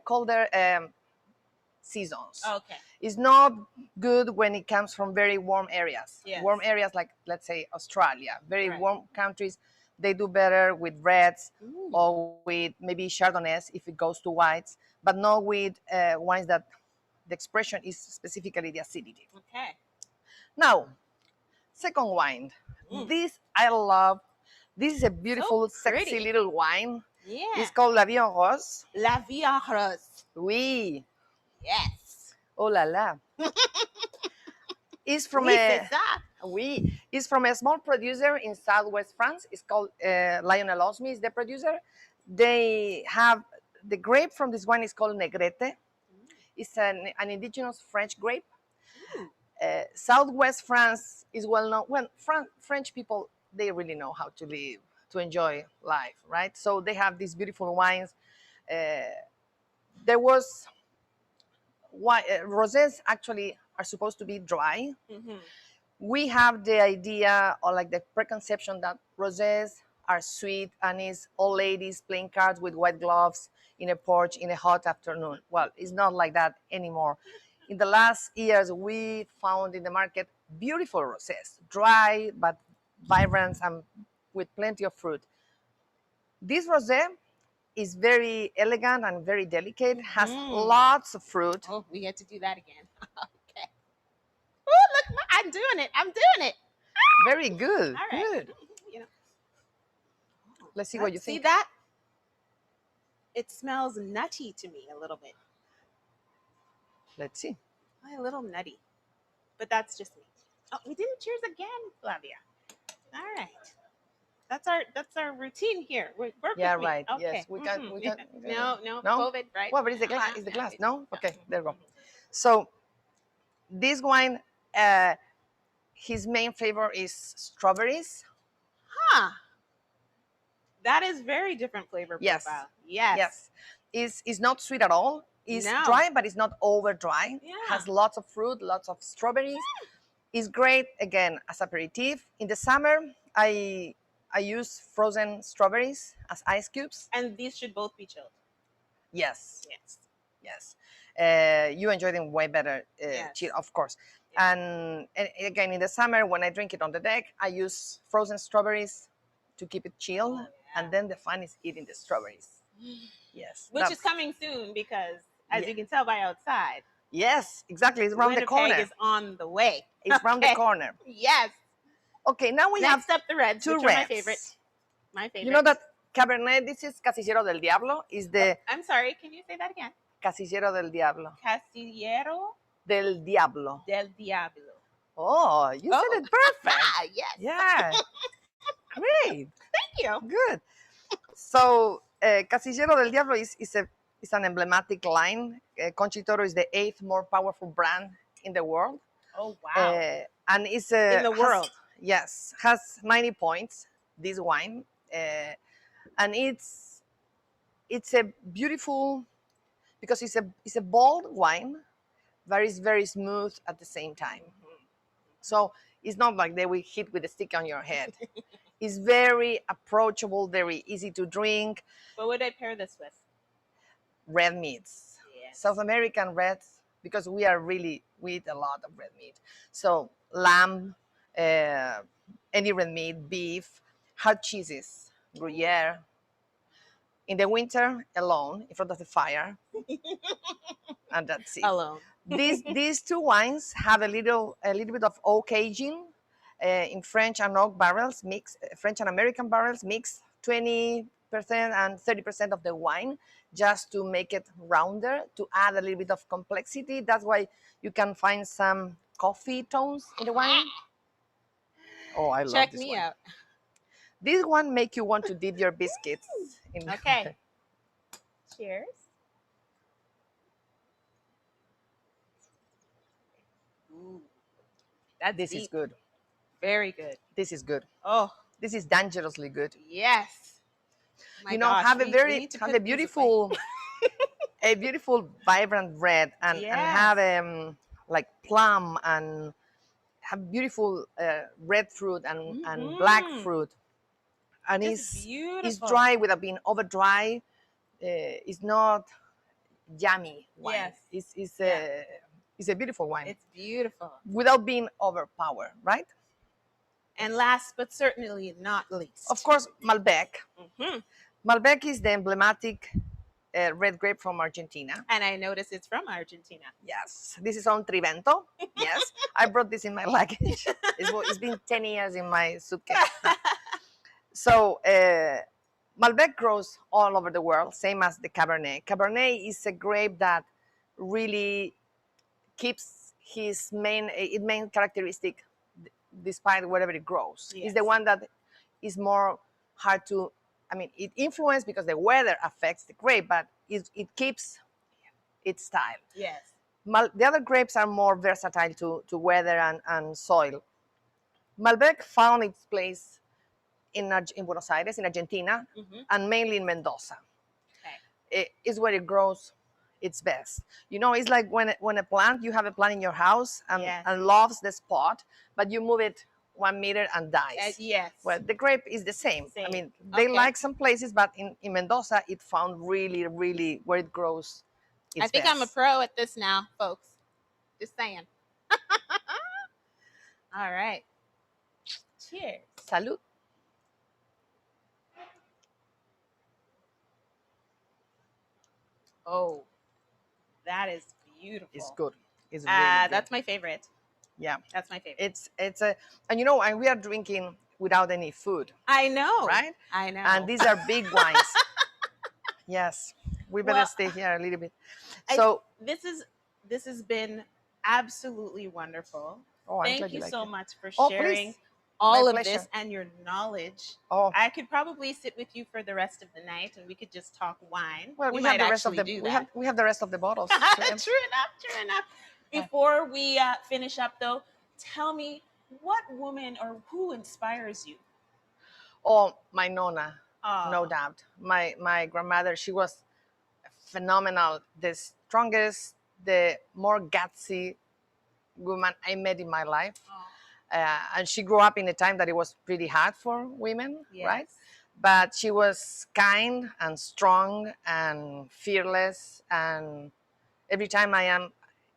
seasons. Okay. It's not good when it comes from very warm areas. Yes. Warm areas like, let's say, Australia, very Right. warm countries, they do better with reds or with maybe Chardonnays if it goes to whites, but not with wines that the expression is specifically the acidity. Okay. Now, second wine. This I love. This is a beautiful, pretty. sexy little wine. Yeah. It's called La Vie en Rose. La Vie en Rose. Oui. Yes. Oh la la. It's from Oui, c'est ça. Oui, it's from a small producer in southwest France. It's called Lionel Osmi is the producer. They have the grape from this wine is called Negrete. It's an indigenous French grape. Southwest France is well known. Well, French people, they really know how to live, to enjoy life, right? So they have these beautiful wines. There was rosés actually are supposed to be dry. We have the idea or like the preconception that rosés are sweet and is old ladies playing cards with white gloves in a porch in a hot afternoon. Well, it's not like that anymore. In the last years, we found in the market beautiful rosés, dry but vibrant and with plenty of fruit. This rosé is very elegant and very delicate, has lots of fruit. Oh, we get to do that again. Okay. Oh, look, I'm doing it. I'm doing it. Very good. All right. Good. You know, Let's see what you think. See that? It smells nutty to me a little bit. Let's see. A little nutty. But that's just me. Oh, we didn't cheers again, Flavia. All right. That's our routine here. Work Yeah, with me. right. Okay. Yes, we can. No, No? COVID, right? Well, but it's the glass. It's the No, glass. it's- No? Okay, there you go. So this wine, his main flavor is strawberries. Huh. That is very different flavor Yes. profile. Yes. Yes. It's not sweet at all. It's No. dry, but it's not over dry. Yeah. Has lots of fruit, lots of strawberries. It's great again as aperitif. In the summer, I use frozen strawberries as ice cubes. And these should both be chilled. Yes. Yes. Yes. You enjoy them way better, Yes. chill, of course. And again, in the summer, when I drink it on the deck, I use frozen strawberries to keep it chill. And then the fun is eating the strawberries. Yes. Which is coming soon because, as you can tell by outside, Yes, exactly. It's around the Winnipeg corner. is on the way. It's around the Okay. corner. Yes. Okay, now we Next have up, the reds, two which are reds. my favorite. My favorite. You know that Cabernet, this is Casillero del Diablo, is the I'm sorry, can you say that again? Casillero del Diablo. Casillero Del Diablo. del Diablo. Oh, you said it perfect. Yes. Yeah. Great. Thank you. Good. So, Casillero del Diablo is an emblematic line. Conchitoro is the 8th more powerful brand in the world. Oh, wow. And it's In the world. Yes, has 90 points. This wine, and it's a beautiful because it's a bold wine, but it's very smooth at the same time. So it's not like they will hit with a stick on your head. It's very approachable, very easy to drink. What would I pair this with? Red meats, Yes. South American reds, because we eat a lot of red meat. So lamb, any red meat, beef, hard cheeses, Gruyere. In the winter, alone in front of the fire, and that's it. Alone. These two wines have a little bit of oak aging in French and oak barrels mix, French and American barrels mix 20% and 30% of the wine, just to make it rounder, to add a little bit of complexity. That's why you can find some coffee tones in the wine. Oh, I love Check this me one. out. This one make you want to dip your biscuits in. Okay. Cheers. Ooh, that's This is deep. good. Very good. This is good. Oh, This is dangerously good. yes. My You know, gosh, have we need to have put a these away. beautiful, a beautiful vibrant red, and have like plum, and have beautiful red fruit and black fruit, and It's it's beautiful. dry without being over dry. It's not yummy wine. Yes. It's a beautiful wine It's beautiful. without being overpowered, right? And last but certainly not least, Of course, Malbec. hmm Malbec is the emblematic red grape from Argentina. and I notice it's from Argentina. Yes, this is on Trivento. Yes, I brought this in my luggage. It's been 10 years in my suitcase. So Malbec grows all over the world, same as the Cabernet. Cabernet is a grape that really keeps its main characteristic despite wherever it grows. Yes. It's the one that is more hard to, I mean, it influences because the weather affects the grape, but it keeps its style. Yes. The other grapes are more versatile to weather and soil. Malbec found its place in Buenos Aires, in Argentina, and mainly in Mendoza. Okay. It is where it grows its best. You know, it's like when a plant, you have a plant in your house and loves the spot, but you move it 1 meter and dies. Yes. Well, the grape is the same. I mean, they like some places, but in Mendoza, it found really, really where it grows its I think best. I'm a pro at this now, folks. Just saying. All right. Cheers. Salud. Oh, that is beautiful. It's good. It's really good. That's my favorite. Yeah, that's my favorite. It's a, and you know, and we are drinking without any food. I know, right? I know. And these are big wines. Yes, we better stay here a little bit. So this has been absolutely wonderful. Oh, Thank you so much for Oh, sharing please. all My of pleasure. this and your knowledge. Oh. I could probably sit with you for the rest of the night and we could just talk wine. Well, we might have the rest of actually the do that. we have the rest of the bottles. True enough. Before we finish up, though, tell me what woman or who inspires you? Oh, my nonna, Oh. no doubt. My grandmother, she was phenomenal. The strongest, the more gutsy woman I met in my life. And she grew up in a time that it was pretty hard for women, right? But she was kind and strong and fearless. And every time I am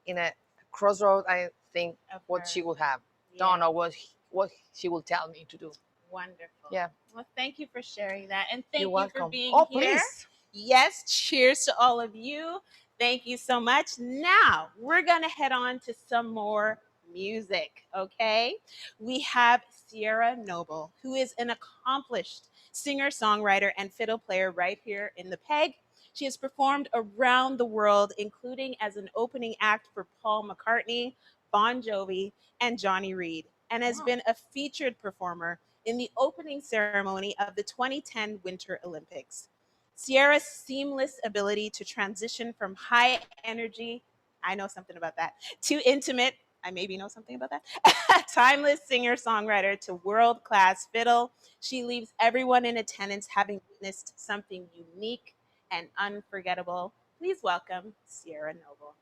in a crossroad, I think what she would have done or what she will tell me to do. Wonderful. Yeah. Well, thank you for sharing that. And thank You're you welcome. for being Oh, here. please. Yes, cheers to all of you. Thank you so much. Now, we're going to head on to some more music, okay? We have Sierra Noble, who is an accomplished singer-songwriter and fiddle player right here in the Peg. She has performed around the world, including as an opening act for Paul McCartney, Bon Jovi, and Johnny Reed, and has been a featured performer in the opening ceremony of the 2010 Winter Olympics. Sierra's seamless ability to transition from high energy, I know something about that, to intimate, I maybe know something about that, timeless singer-songwriter to world-class fiddle. She leaves everyone in attendance having witnessed something unique and unforgettable. Please welcome Sierra Noble.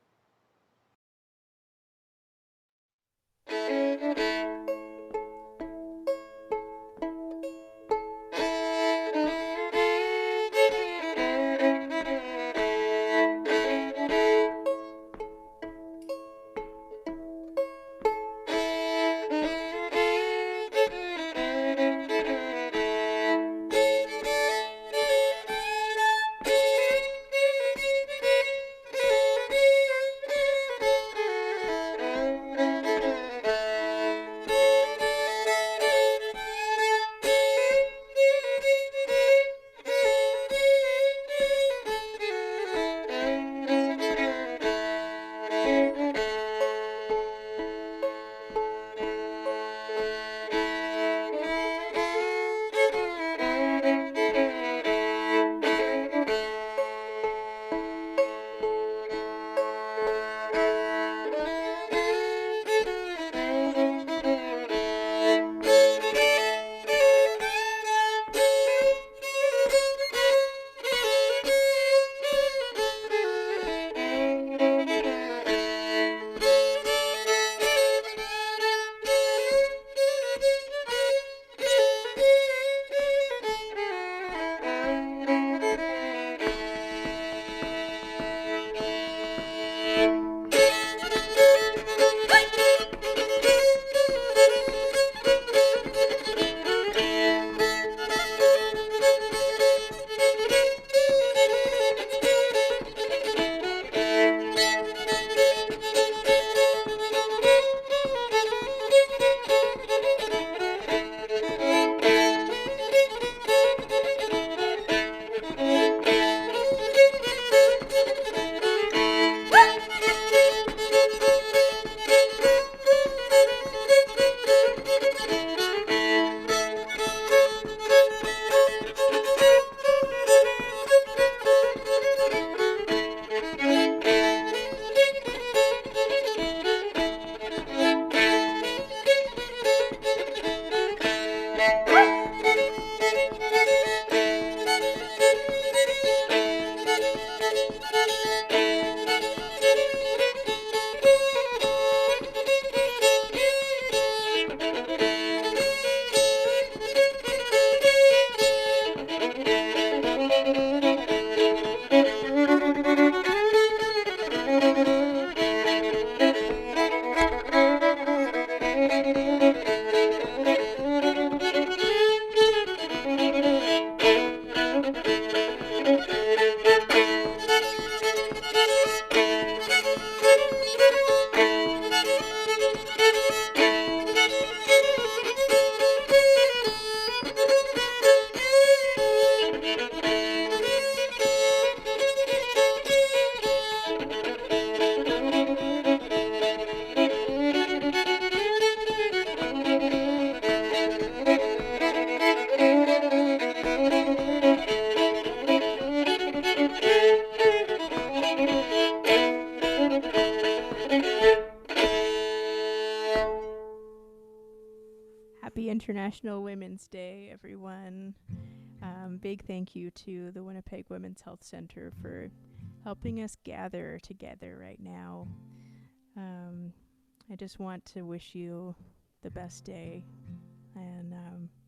Happy International Women's Day, everyone. Big thank you to the Winnipeg Women's Health Center for helping us gather together right now. I just want to wish you the best day and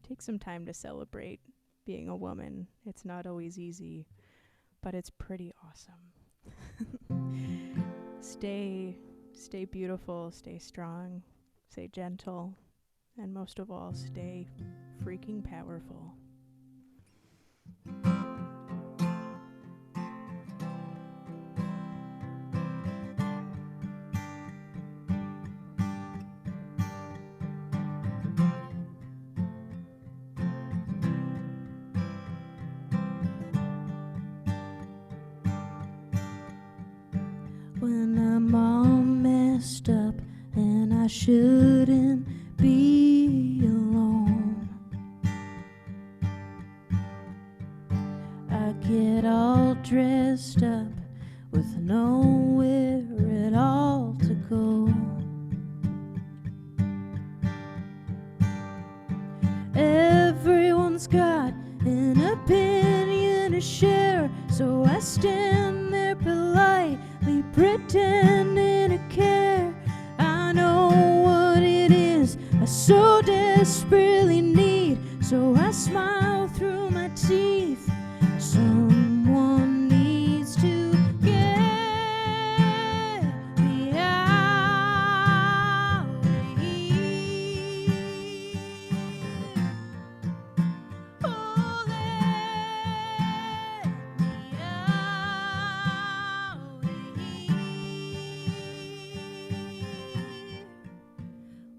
take some time to celebrate being a woman. It's not always easy, but it's pretty awesome. Stay beautiful, stay strong, stay gentle, and most of all, stay freaking powerful. When I'm all messed up and I shouldn't be alone, I get all dressed up with nowhere at all to go. Everyone's got an opinion to share, so I stand there politely pretending to care. I know what it is I so desperately need, so I smile through my teeth. Someone needs to get me out of here. Oh, let me out of here.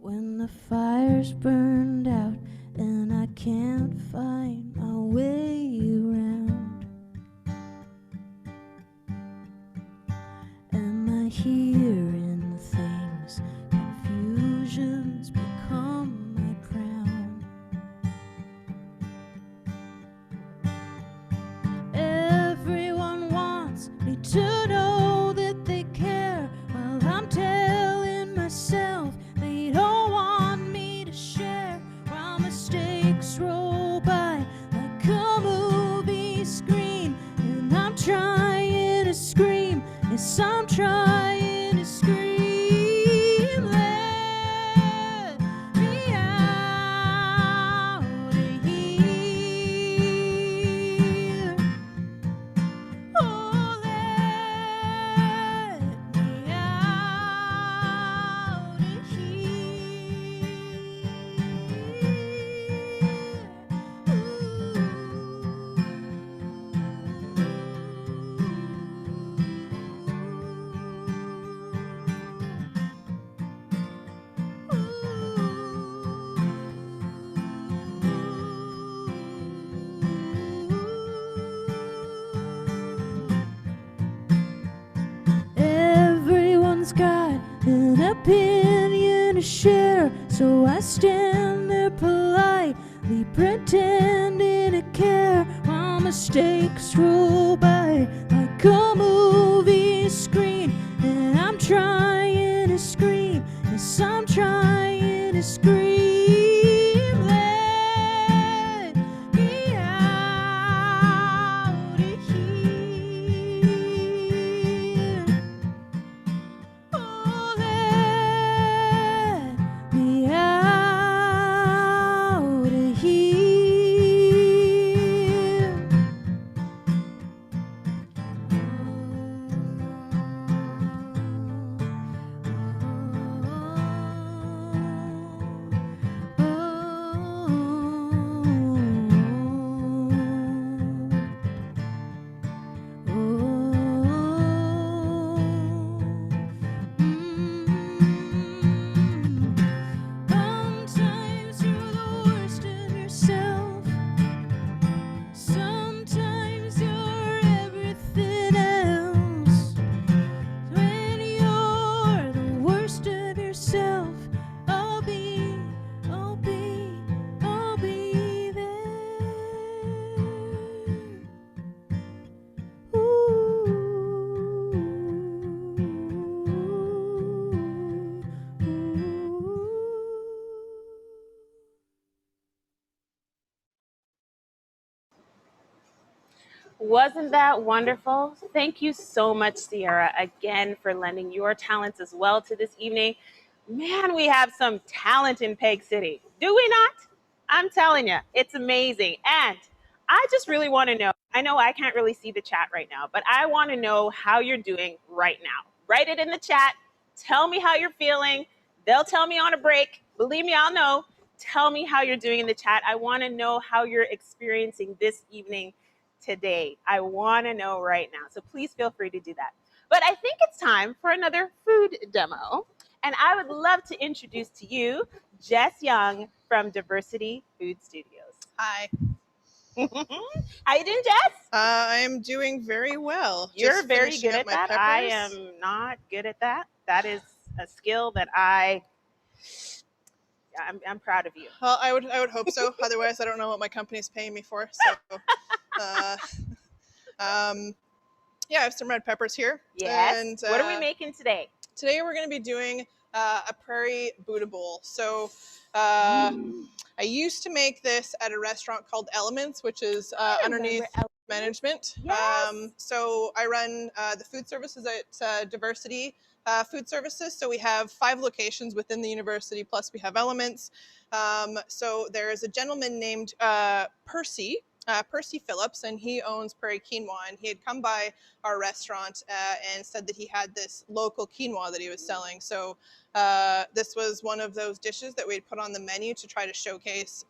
When the fire's burned out and I can't find my way around, am I hearing things? Confusion's become my crown. Everyone wants me to know that they care, while I'm telling myself they don't want me to share. While mistakes roll by like a movie screen, and I'm trying to scream, yes, I'm trying to scream. Let me out of here. Oh, let me out of Everyone's got an opinion to share, so I stand there politely pretending to care, while mistakes roll by like a movie screen, and I'm trying to scream, yes, I'm trying to scream. Let me out of here. Oh, let me out of here. Wasn't that wonderful? Thank you so much, Sierra, again for lending your talents as well to this evening. Man, we have some talent in Peg City. Do we not? I'm telling you, it's amazing. And I just really want to know, I know I can't really see the chat right now, but I want to know how you're doing right now. Write it in the chat. Tell me how you're feeling. They'll tell me on a break. Believe me, I'll know. Tell me how you're doing in the chat. I want to know how you're experiencing this evening today. I want to know right now. So please feel free to do that. But I think it's time for another food demo. And I would love to introduce to you Jess Young from Diversity Food Studios. Hi. How you doing, Jess? I am doing very well. You're Just very finishing good up at my that. peppers. I am not good at that. That is a skill that I'm proud of you. Well, I would hope so. Otherwise, I don't know what my company's paying me for. So, yeah, I have some red peppers here. Yes. And, what are we making today? Today we're going to be doing a prairie Buddha bowl. So I used to make this at a restaurant called Elements, which is underneath management. Yes. So I run the food services at Diversity Food Services. So we have 5 locations within the university, plus we have Elements. So there is a gentleman named Percy Phillips, and he owns Prairie Quinoa, and he had come by our restaurant and said that he had this local quinoa that he was selling. So this was one of those dishes that we'd put on the menu to try to showcase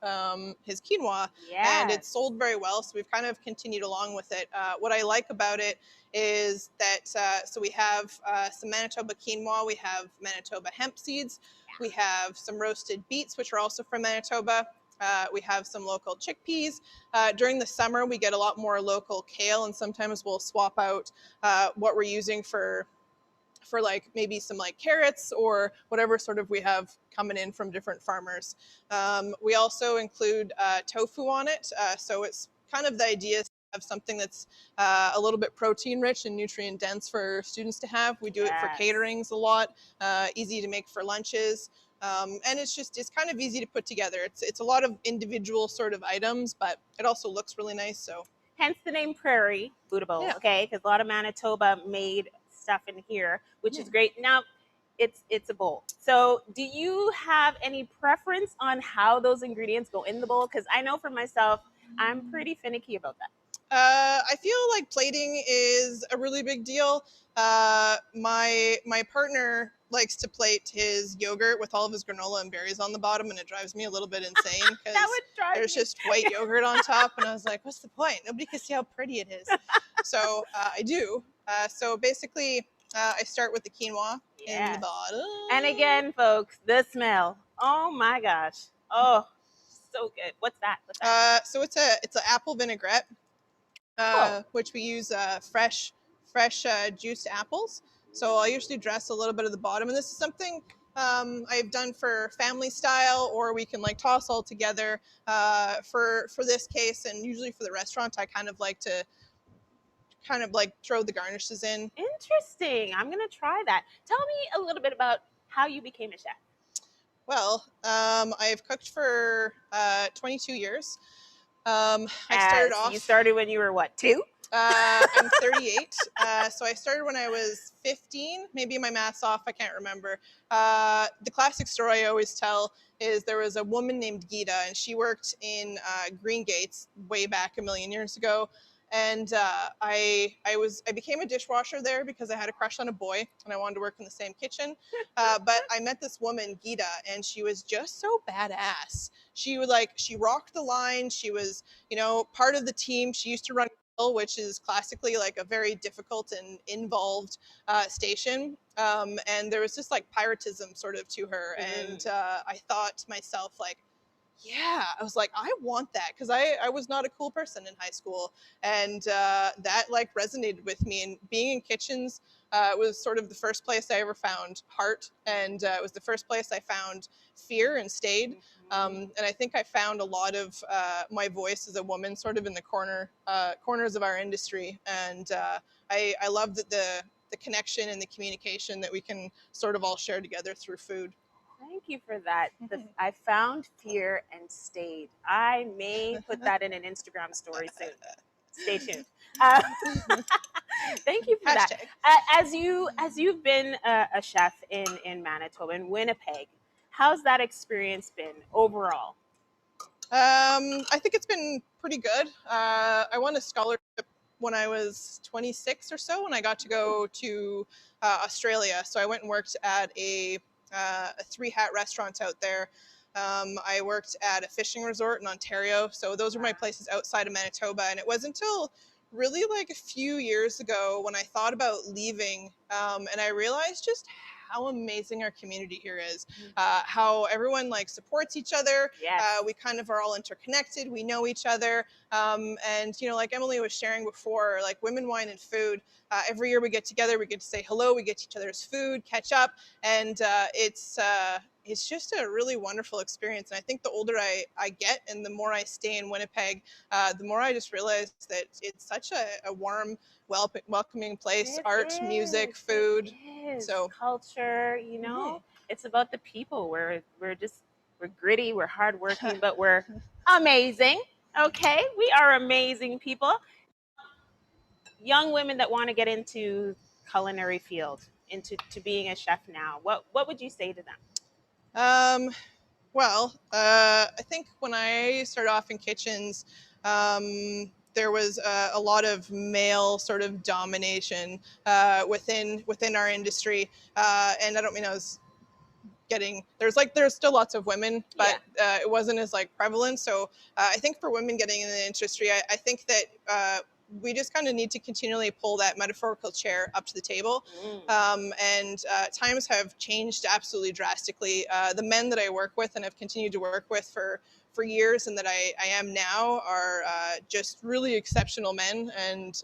his quinoa, and it sold very well, so we've kind of continued along with it. What I like about it is that, so we have some Manitoba quinoa, we have Manitoba hemp seeds, we have some roasted beets, which are also from Manitoba. We have some local chickpeas. During the summer, we get a lot more local kale, and sometimes we'll swap out what we're using for like maybe some like carrots or whatever sort of we have coming in from different farmers. We also include tofu on it. So it's kind of the idea to have something that's a little bit protein rich and nutrient dense for students to have. We do it for caterings a lot, easy to make for lunches. And it's kind of easy to put together. It's a lot of individual sort of items, but it also looks really nice. So hence the name Prairie Buddha Bowl, okay? Because a lot of Manitoba made stuff in here, which is great. Now, it's a bowl. So do you have any preference on how those ingredients go in the bowl? Because I know for myself, I'm pretty finicky about that. I feel like plating is a really big deal. My partner likes to plate his yogurt with all of his granola and berries on the bottom, and it drives me a little bit insane because there's just white yogurt on top, and I was like, what's the point? Nobody can see how pretty it is. So I do. So basically, I start with the quinoa in the bottom. And again, folks, the smell. Oh my gosh. Oh, so good. What's that? So it's an apple vinaigrette. Which we use fresh juiced apples. So I'll usually dress a little bit of the bottom, and this is something I've done for family style, or we can like toss all together. For this case, and usually for the restaurant, I kind of like to throw the garnishes in. Interesting. I'm gonna try that. Tell me a little bit about how you became a chef. Well, I've cooked for 22 years. I started off. You started when you were what, 2? I'm 38. So I started when I was 15. Maybe my math's off. I can't remember. The classic story I always tell is there was a woman named Gita, and she worked in Green Gates way back a million years ago. And I became a dishwasher there because I had a crush on a boy and I wanted to work in the same kitchen. But I met this woman, Gita, and she was just so badass. She rocked the line. She was, part of the team. She used to run, which is classically like a very difficult and involved station. And there was just like piratism sort of to her. And I thought to myself, like, yeah, I was like, I want that, because I was not a cool person in high school, and that like resonated with me. And being in kitchens was sort of the first place I ever found heart, and it was the first place I found fear and stayed. And I think I found a lot of my voice as a woman sort of in the corners of our industry. And I love that the connection and the communication that we can sort of all share together through food. Thank you for that. I found fear and stayed. I may put that in an Instagram story soon. Stay tuned. Thank you for that. As you've been a chef in Manitoba, in Winnipeg, how's that experience been overall? I think it's been pretty good. I won a scholarship when I was 26 or so, and I got to go to Australia. So I went and worked at a 3-hat restaurant out there. I worked at a fishing resort in Ontario. So those were my places outside of Manitoba. And it wasn't until really like a few years ago when I thought about leaving, and I realized just how amazing our community here is, how everyone like supports each other. Yes. We kind of are all interconnected. We know each other. And, you know, like Emily was sharing before, like Women, Wine and Food, every year we get together, we get to say hello, we get to each other's food, catch up. And it's just a really wonderful experience. And I think the older I get and the more I stay in Winnipeg, the more I just realize that it's such a warm, welcoming place. Art, music, food. So culture, you know, it's about the people. We're gritty, we're hardworking, but we're amazing. Okay, we are amazing people. Young women that want to get into culinary field, into being a chef now, what would you say to them? Well, I think when I started off in kitchens, there was a lot of male sort of domination within our industry, and I don't mean I was getting there's still lots of women, but it wasn't as like prevalent. So I think for women getting in the industry, I think that we just kind of need to continually pull that metaphorical chair up to the table. And times have changed absolutely drastically. The men that I work with and have continued to work with for years and that I am now are just really exceptional men and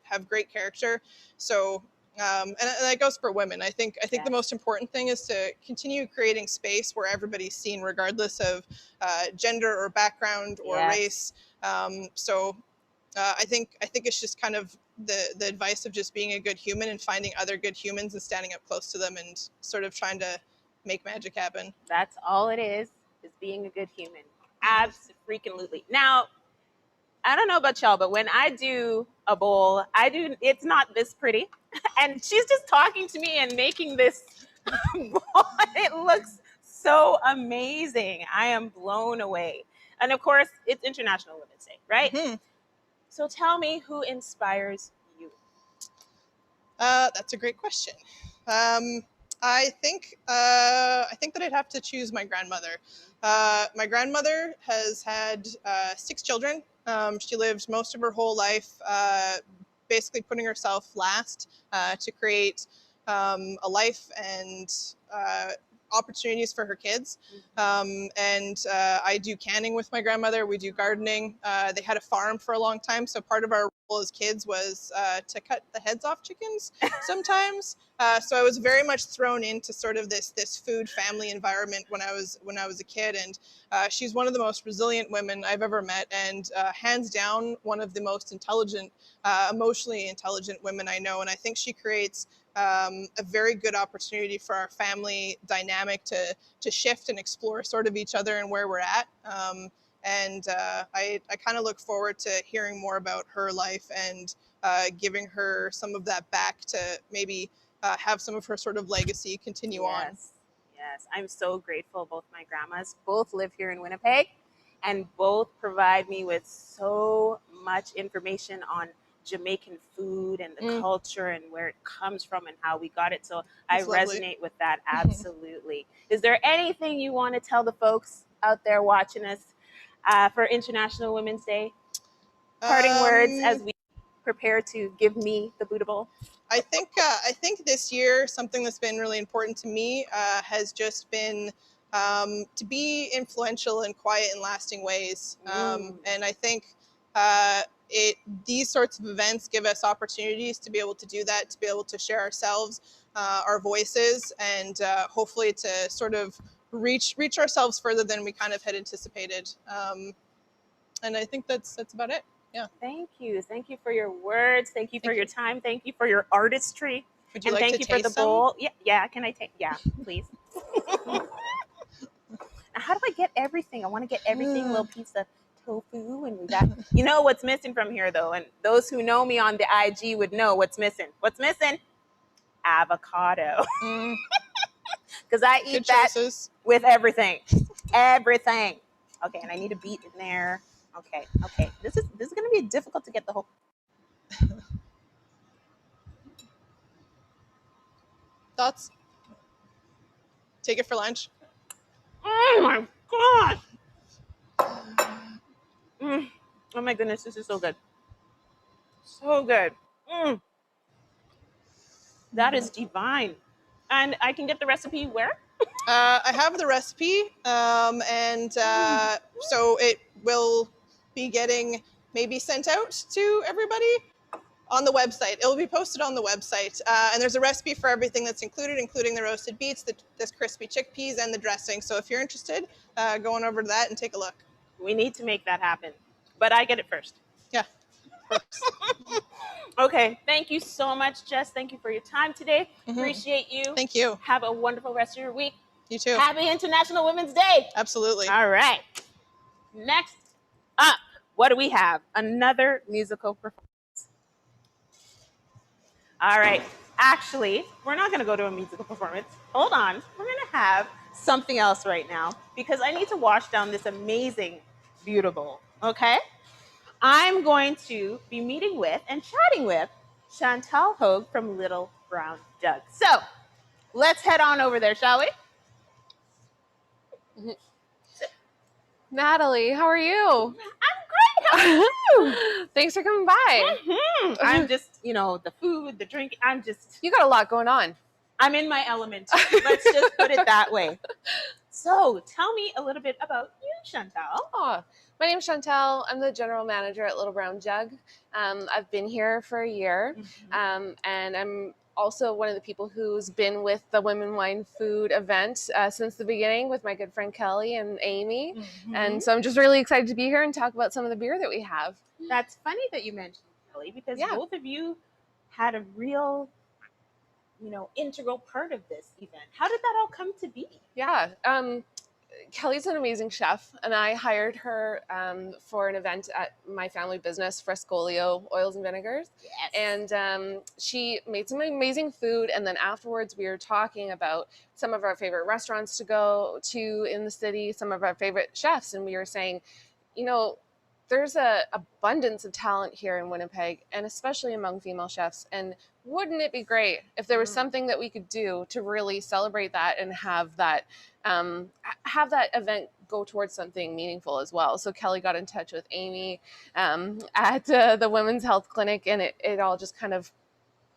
have great character. So and that goes for women. I think the most important thing is to continue creating space where everybody's seen, regardless of gender or background or race. So I think it's just kind of the advice of just being a good human and finding other good humans and standing up close to them and sort of trying to make magic happen. That's all it is being a good human. Absolutely. Now, I don't know about y'all, but when I do a bowl, it's not this pretty. And she's just talking to me and making this bowl. It looks so amazing. I am blown away. And of course, it's International Women's Day, right? Mm-hmm. So tell me, who inspires you? That's a great question. I think that I'd have to choose my grandmother. My grandmother has had 6 children. She lived most of her whole life basically putting herself last to create a life and opportunities for her kids. And I do canning with my grandmother. We do gardening. They had a farm for a long time. So part of our role as kids was to cut the heads off chickens sometimes. So I was very much thrown into sort of this food family environment when I was a kid. And she's one of the most resilient women I've ever met, and hands down one of the most intelligent, emotionally intelligent women I know. And I think she creates a very good opportunity for our family dynamic to shift and explore sort of each other and where we're at. And I kind of look forward to hearing more about her life and giving her some of that back to maybe have some of her sort of legacy continue on. Yes, I'm so grateful. Both my grandmas both live here in Winnipeg and both provide me with so much information on Jamaican food and the culture and where it comes from and how we got it. So I resonate with that. Absolutely. Is there anything you want to tell the folks out there watching us for International Women's Day? Parting words as we prepare to give me the Buddha Bowl. I think this year something that's been really important to me has just been to be influential in quiet and lasting ways. And I think these sorts of events give us opportunities to be able to do that, to be able to share ourselves, our voices, and hopefully to sort of reach ourselves further than we kind of had anticipated. And I think that's about it. Yeah. Thank you for your words. Thank you for your time. Thank you for your artistry. Would you and like thank to you for the taste some? bowl. Yeah. Can I take? Yeah, please. Now, how do I get everything? I want to get everything. Little piece of tofu, and we got, you know what's missing from here though, and those who know me on the IG would know what's missing. What's missing? Avocado. Because I eat that with everything. Everything. Okay, and I need a beet in there. Okay. This is gonna be difficult to get the whole. Thoughts? Take it for lunch. Oh my god! Oh my goodness, this is so good. So good. That is divine. And I can get the recipe where? I have the recipe, and so it will be getting maybe sent out to everybody on the website. It will be posted on the website, and there's a recipe for everything that's included, including the roasted beets, the crispy chickpeas, and the dressing. So if you're interested, go on over to that and take a look. We need to make that happen, but I get it first. Yeah. Okay, thank you so much, Jess. Thank you for your time today. Appreciate you. Thank you. Have a wonderful rest of your week. You too. Happy International Women's Day. Absolutely. All right. Next up, what do we have? Another musical performance. All right. Actually, we're not going to go to a musical performance. Hold on. We're going to have something else right now because I need to wash down this amazing beauty bowl. Okay? I'm going to be meeting with and chatting with Chantal Hogue from Little Brown Jug. So let's head on over there, shall we? Natalie, how are you? I'm great. How are you? Thanks for coming by. I'm just, the food, the drink. You got a lot going on. I'm in my element. Let's just put it that way. So tell me a little bit about you, Chantal. Oh, my name's Chantal. I'm the general manager at Little Brown Jug. I've been here for a year, and I'm also one of the people who's been with the Women Wine Food event since the beginning with my good friend Kelly and Amy. And so I'm just really excited to be here and talk about some of the beer that we have. That's funny that you mentioned Kelly because both of you had a real, integral part of this event. How did that all come to be? Yeah. Kelly's an amazing chef, and I hired her for an event at my family business, Frescolio Oils and Vinegars. Yes. And she made some amazing food, and then afterwards we were talking about some of our favorite restaurants to go to in the city, some of our favorite chefs, and we were saying, there's an abundance of talent here in Winnipeg, and especially among female chefs, and wouldn't it be great if there was something that we could do to really celebrate that and have that event go towards something meaningful as well? So Kelly got in touch with Amy at the Women's Health Clinic, and it all just kind of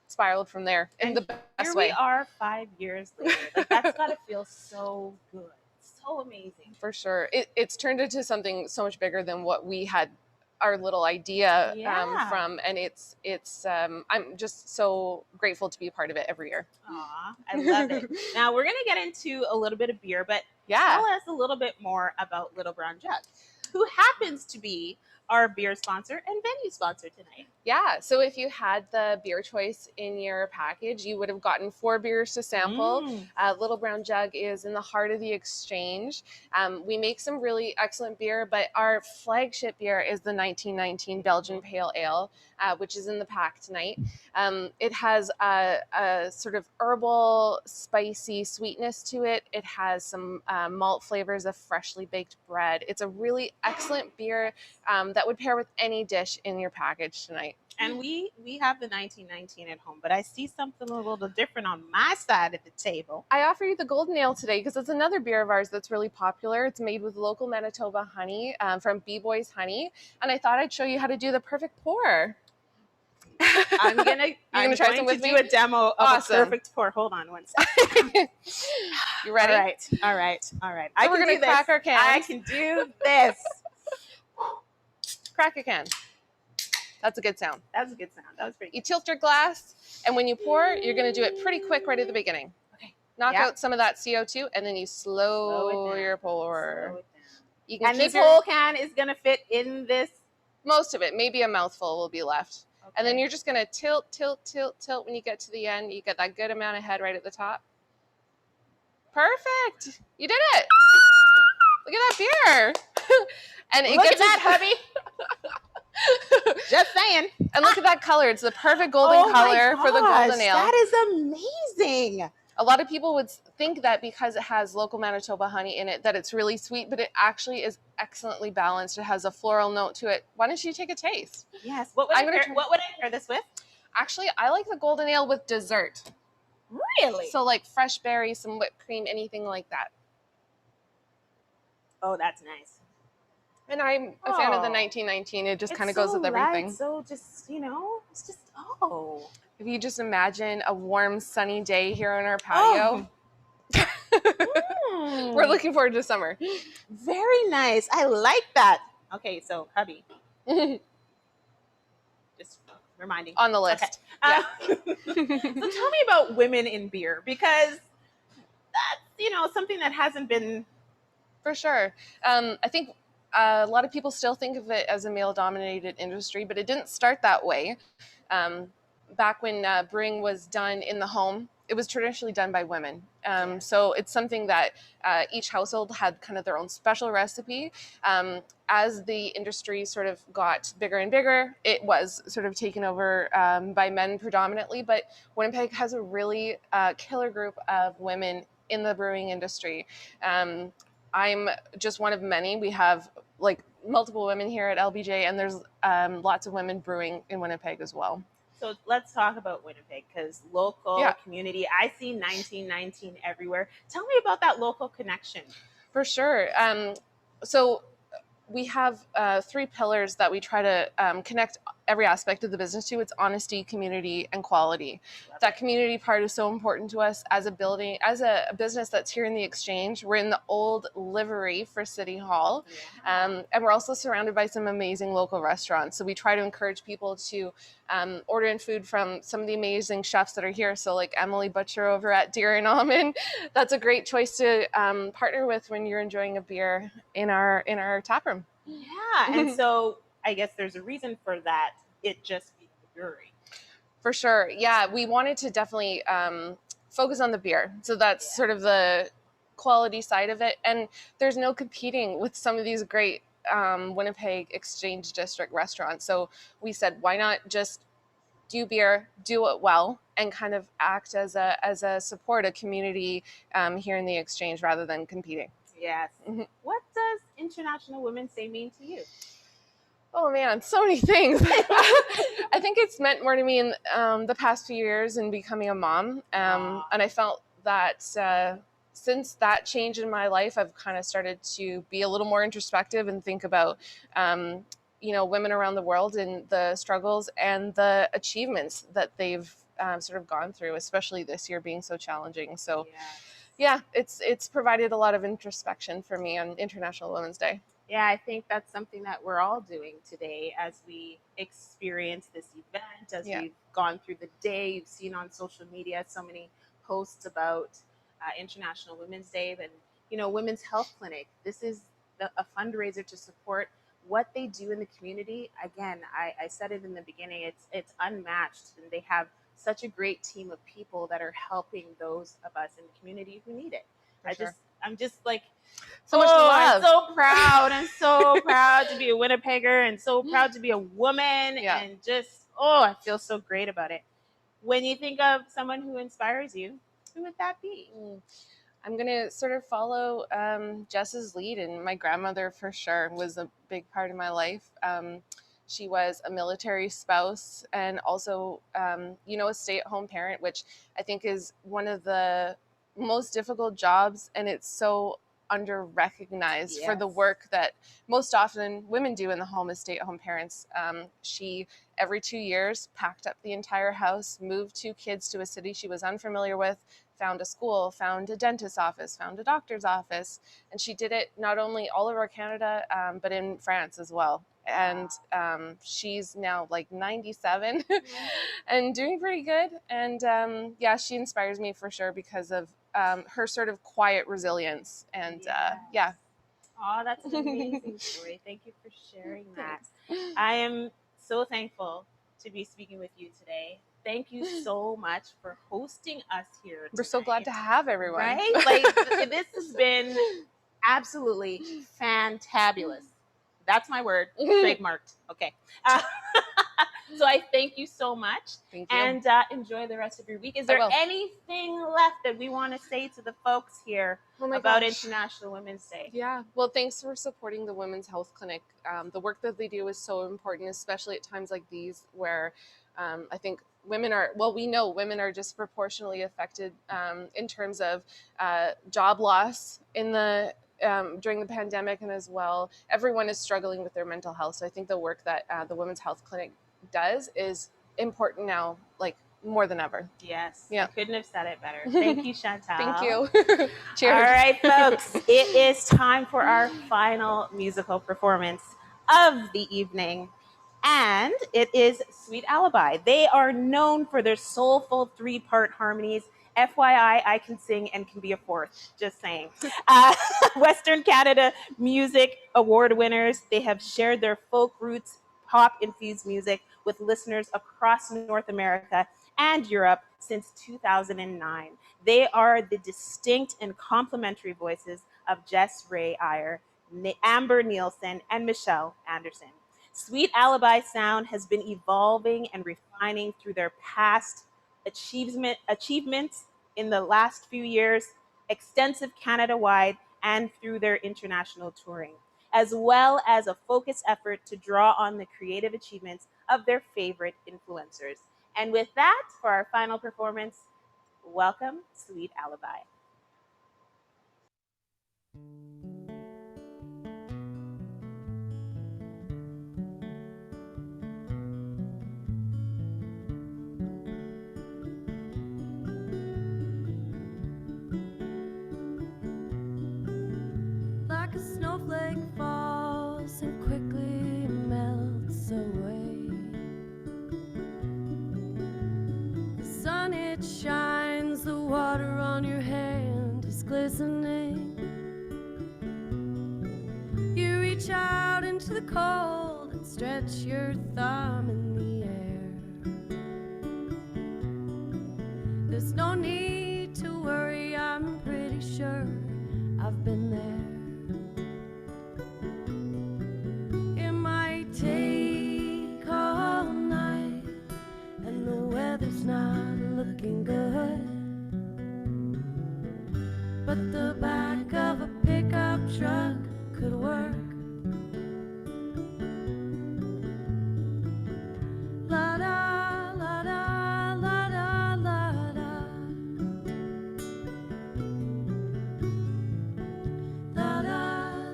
spiraled from there in the best way. Here we are 5 years later. That's got to feel so good. So amazing. For sure. It's turned into something so much bigger than what we had our little idea from, and it's I'm just so grateful to be a part of it every year. Aw, I love it. Now we're gonna get into a little bit of beer, but tell us a little bit more about Little Brown Jug, who happens to be our beer sponsor and venue sponsor tonight. Yeah, so if you had the beer choice in your package, you would have gotten 4 beers to sample. Little Brown Jug is in the heart of the Exchange. We make some really excellent beer, but our flagship beer is the 1919 Belgian Pale Ale, which is in the pack tonight. It has a sort of herbal, spicy sweetness to it. It has some malt flavors of freshly baked bread. It's a really excellent beer that would pair with any dish in your package tonight. And we have the 1919 at home, but I see something a little different on my side of the table. I offer you the Golden Ale today because it's another beer of ours that's really popular. It's made with local Manitoba honey from B-Boys Honey, and I thought I'd show you how to do the perfect pour. I'm going to do a demo of a perfect pour. Hold on one second. You ready? All right. So we're going to crack our cans. I can do this. Crack a can. That's a good sound. That was a good sound. That was pretty. You tilt your glass, and when you pour, you're going to do it pretty quick right at the beginning. Okay. Knock out some of that CO2, and then you slow your pour. Slow it down. You can and this whole can is going to fit in this? Most of it. Maybe a mouthful will be left. Okay. And then you're just going to tilt. When you get to the end, you get that good amount of head right at the top. Perfect. You did it. Look at that beer. And it look gets at that, hubby. Just saying. And look at that color. It's the perfect golden color for the golden ale. That is amazing. A lot of people would think that because it has local Manitoba honey in it, that it's really sweet, but it actually is excellently balanced. It has a floral note to it. Why don't you take a taste? Yes. What would I pair this with? Actually, I like the golden ale with dessert. Really? So like fresh berries, some whipped cream, anything like that. Oh, that's nice. And I'm a fan of the 1919. It just kind of goes with everything. Light, so just, it's just, If you just imagine a warm, sunny day here on our patio. We're looking forward to summer. Very nice. I like that. Okay, so hubby. Just reminding. On the list. Okay. So tell me about women in beer, because that's, something that hasn't been. For sure. I think a lot of people still think of it as a male-dominated industry, but it didn't start that way. Back when brewing was done in the home, it was traditionally done by women. So it's something that each household had kind of their own special recipe. As the industry sort of got bigger and bigger, it was sort of taken over by men predominantly, but Winnipeg has a really killer group of women in the brewing industry. I'm just one of many. We have like multiple women here at LBJ, and there's lots of women brewing in Winnipeg as well. So let's talk about Winnipeg, because local community, I see 1919 everywhere. Tell me about that local connection. For sure. So we have 3 pillars that we try to connect every aspect of the business to. It's honesty, community, and quality. That community part is so important to us as a building, as a business that's here in the Exchange. We're in the old livery for City Hall. And we're also surrounded by some amazing local restaurants. So we try to encourage people to order in food from some of the amazing chefs that are here. So like Emily Butcher over at Deer Almond, that's a great choice to partner with when you're enjoying a beer in our tap room. Yeah, and so I guess there's a reason for that. It just being the brewery. For sure. Yeah, we wanted to definitely focus on the beer. So that's sort of the quality side of it. And there's no competing with some of these great Winnipeg Exchange District restaurants. So we said, why not just do beer, do it well, and kind of act as a support, a community here in the Exchange rather than competing. Yes. Mm-hmm. What does International Women's Day mean to you? Oh man, so many things. I think it's meant more to me in the past few years in becoming a mom. And I felt that since that change in my life, I've kind of started to be a little more introspective and think about, women around the world and the struggles and the achievements that they've sort of gone through, especially this year being so challenging. So yeah, it's provided a lot of introspection for me on International Women's Day. Yeah, I think that's something that we're all doing today as we experience this event, as we've gone through the day. You've seen on social media so many posts about International Women's Day and, Women's Health Clinic. This is a fundraiser to support what they do in the community. Again, I said it in the beginning, it's unmatched, and they have such a great team of people that are helping those of us in the community who need it. I'm just like, so much love. I'm so proud. I'm so proud to be a Winnipegger and so proud to be a woman. And just, I feel so great about it. When you think of someone who inspires you, who would that be? I'm going to sort of follow Jess's lead, and my grandmother for sure was a big part of my life. She was a military spouse and also, a stay-at-home parent, which I think is one of the most difficult jobs, and it's so under-recognized for the work that most often women do in the home as stay-at-home parents. She, every 2 years, packed up the entire house, moved 2 kids to a city she was unfamiliar with, found a school, found a dentist's office, found a doctor's office, and she did it not only all over Canada, but in France as well. And she's now like 97 and doing pretty good. And she inspires me for sure because of her sort of quiet resilience. And Oh, that's an amazing story. Thank you for sharing that. I am so thankful to be speaking with you today. Thank you so much for hosting us here tonight. We're so glad to have everyone. Right? Like, this has been absolutely fantabulous. That's my word, trademarked. Okay. So I thank you so much. Thank you. And enjoy the rest of your week. Is there anything left that we want to say to the folks here about International Women's Day? Yeah. Well, thanks for supporting the Women's Health Clinic. The work that they do is so important, especially at times like these where I think women are, well, we know women are disproportionately affected in terms of job loss in the during the pandemic, and as well, everyone is struggling with their mental health. So I think the work that the Women's Health Clinic does is important now, like more than ever. Yes. Yeah. I couldn't have said it better. Thank you, Chantal. Thank you. Cheers. All right, folks, it is time for our final musical performance of the evening. And it is Sweet Alibi. They are known for their soulful 3-part harmonies. FYI, I can sing and can be a fourth, just saying. Western Canada Music Award winners. They have shared their folk roots, pop-infused music with listeners across North America and Europe since 2009. They are the distinct and complementary voices of Jess Ray Iyer, Amber Nielsen, and Michelle Anderson. Sweet Alibi sound has been evolving and refining through their past achievements in the last few years, extensive Canada-wide, and through their international touring, as well as a focused effort to draw on the creative achievements of their favorite influencers. And with that, for our final performance, welcome Sweet Alibi. Like a snowflake falls and quickly melts away. The sun, it shines, the water on your hand is glistening. You reach out into the cold and stretch your thumb in the air. There's no need to worry, I'm pretty sure I've been there. It might take all night and the weather's not looking good, but the back of a pickup truck could work. La da la da la da la da. La da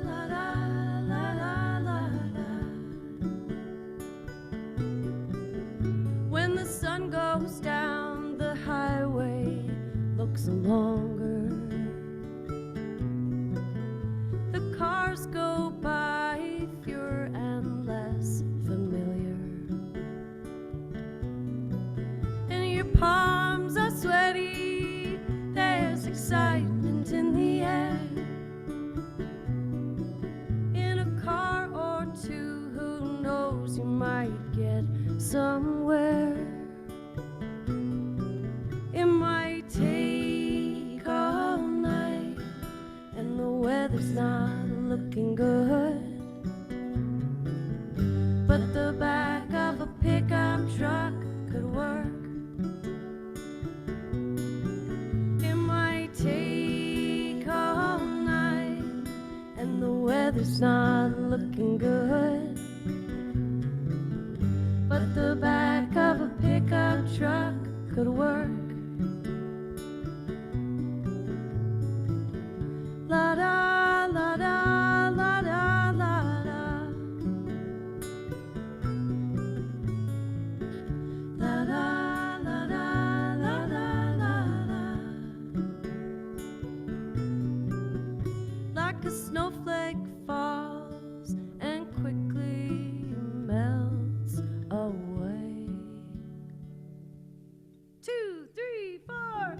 la da la da la da. When the sun goes down, the highway looks longer. The cars go by fewer and less familiar, and your palms are sweaty. There's excitement in the air. In a car or two, who knows, you might get somewhere. It might take all night and the weather's not looking good, but the back of a pickup truck could work. It might take all night and the weather's not looking good, but the back of a pickup truck could work. La da la da la da la da. La da la da la da la da. Like a snowflake falls and quickly melts away. 2, 3, 4.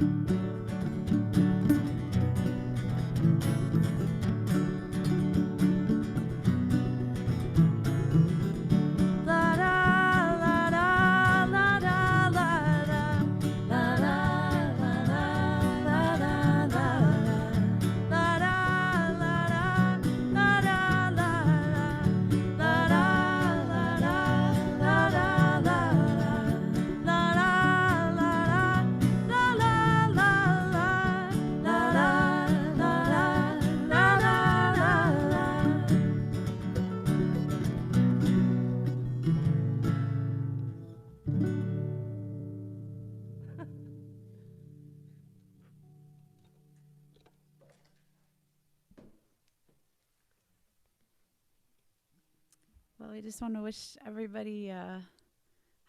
La Well, I just want to wish everybody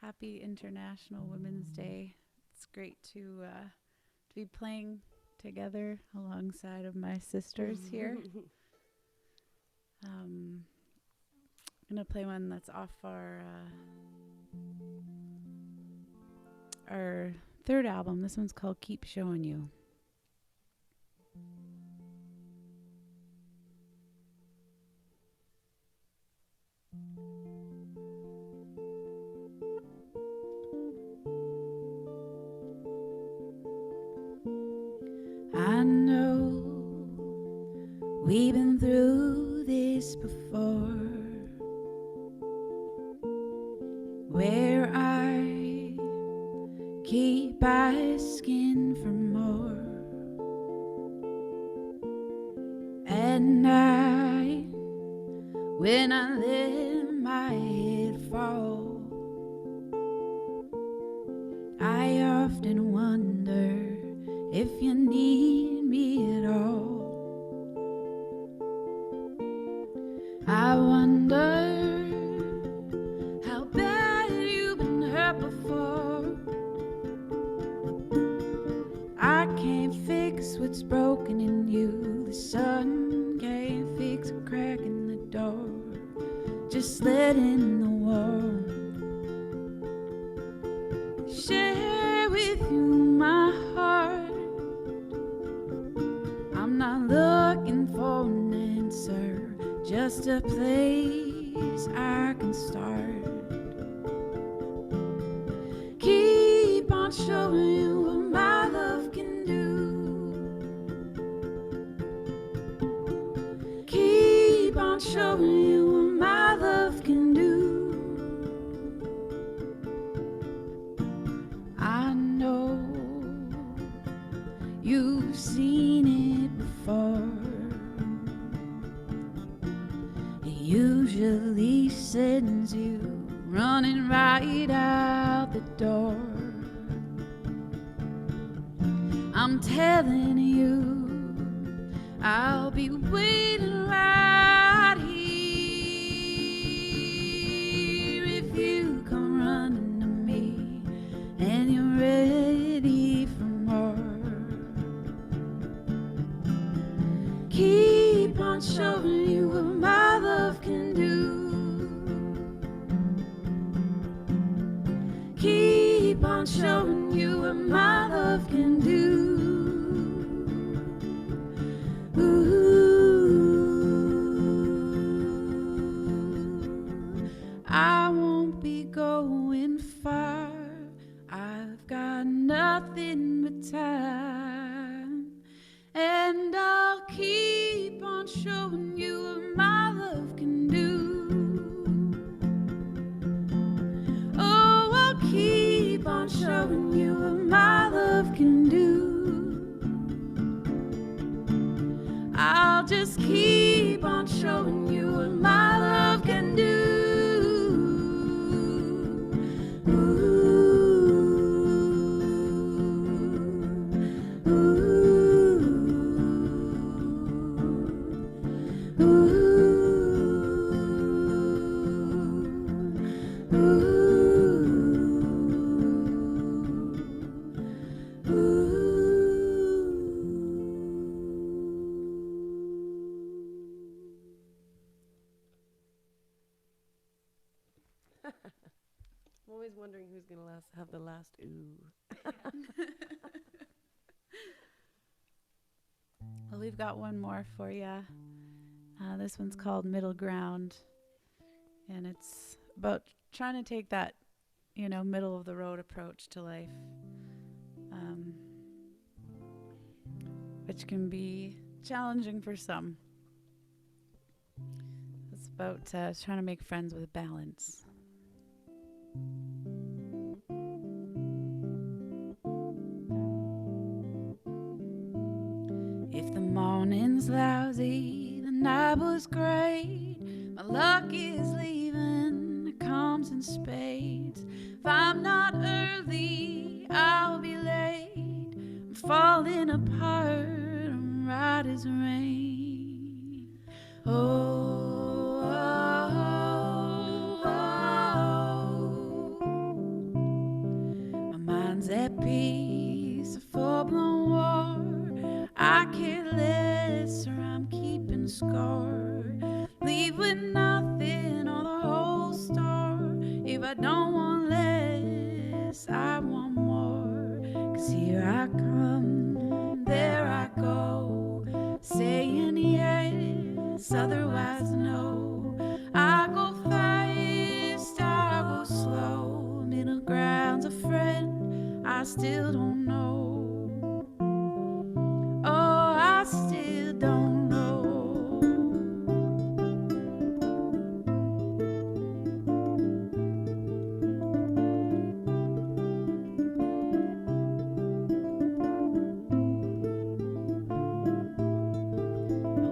happy International Women's Day. It's great to be playing together alongside of my sisters here. I'm gonna play one that's off our third album. This one's called Keep Showing You. I know we've been through this before, where I keep asking for more, and when I let my head fall, I often wonder if you need me at all. I wonder how bad you've been hurt before. I can't fix what's broken in you. The sun can't fix a crack in the door. Just let in the warmth. Share with you my heart. I'm not looking for an answer, just a place I can start. Keep on showing you what my love can do. Keep on showing you what my love can do. I know you've seen it before. It usually sends you running right out the door. I'm telling you, I'll be waiting right here if you come running to me and you're ready for more. Keep on showing you what my love can do. Keep on showing you what my love can do. I won't be going far. I've got nothing but time, and I'll keep on showing you what my love can do. Oh, I'll keep on showing you what my love can do. I'll just keep on showing you what my love can do. I'm always wondering who's going to have the last ooh. Well, we've got one more for you. This one's called Middle Ground, and it's about trying to take that, middle of the road approach to life, which can be challenging for some. It's about trying to make friends with balance. If the morning's lousy, the night was great. My luck is leaving, it comes in spades. If I'm not early, I'll be late. I'm falling apart, I'm right as rain. Oh, oh, oh. otherwise no. I go fast, I go slow. Middle ground's a friend I still don't know. Oh, I still don't know.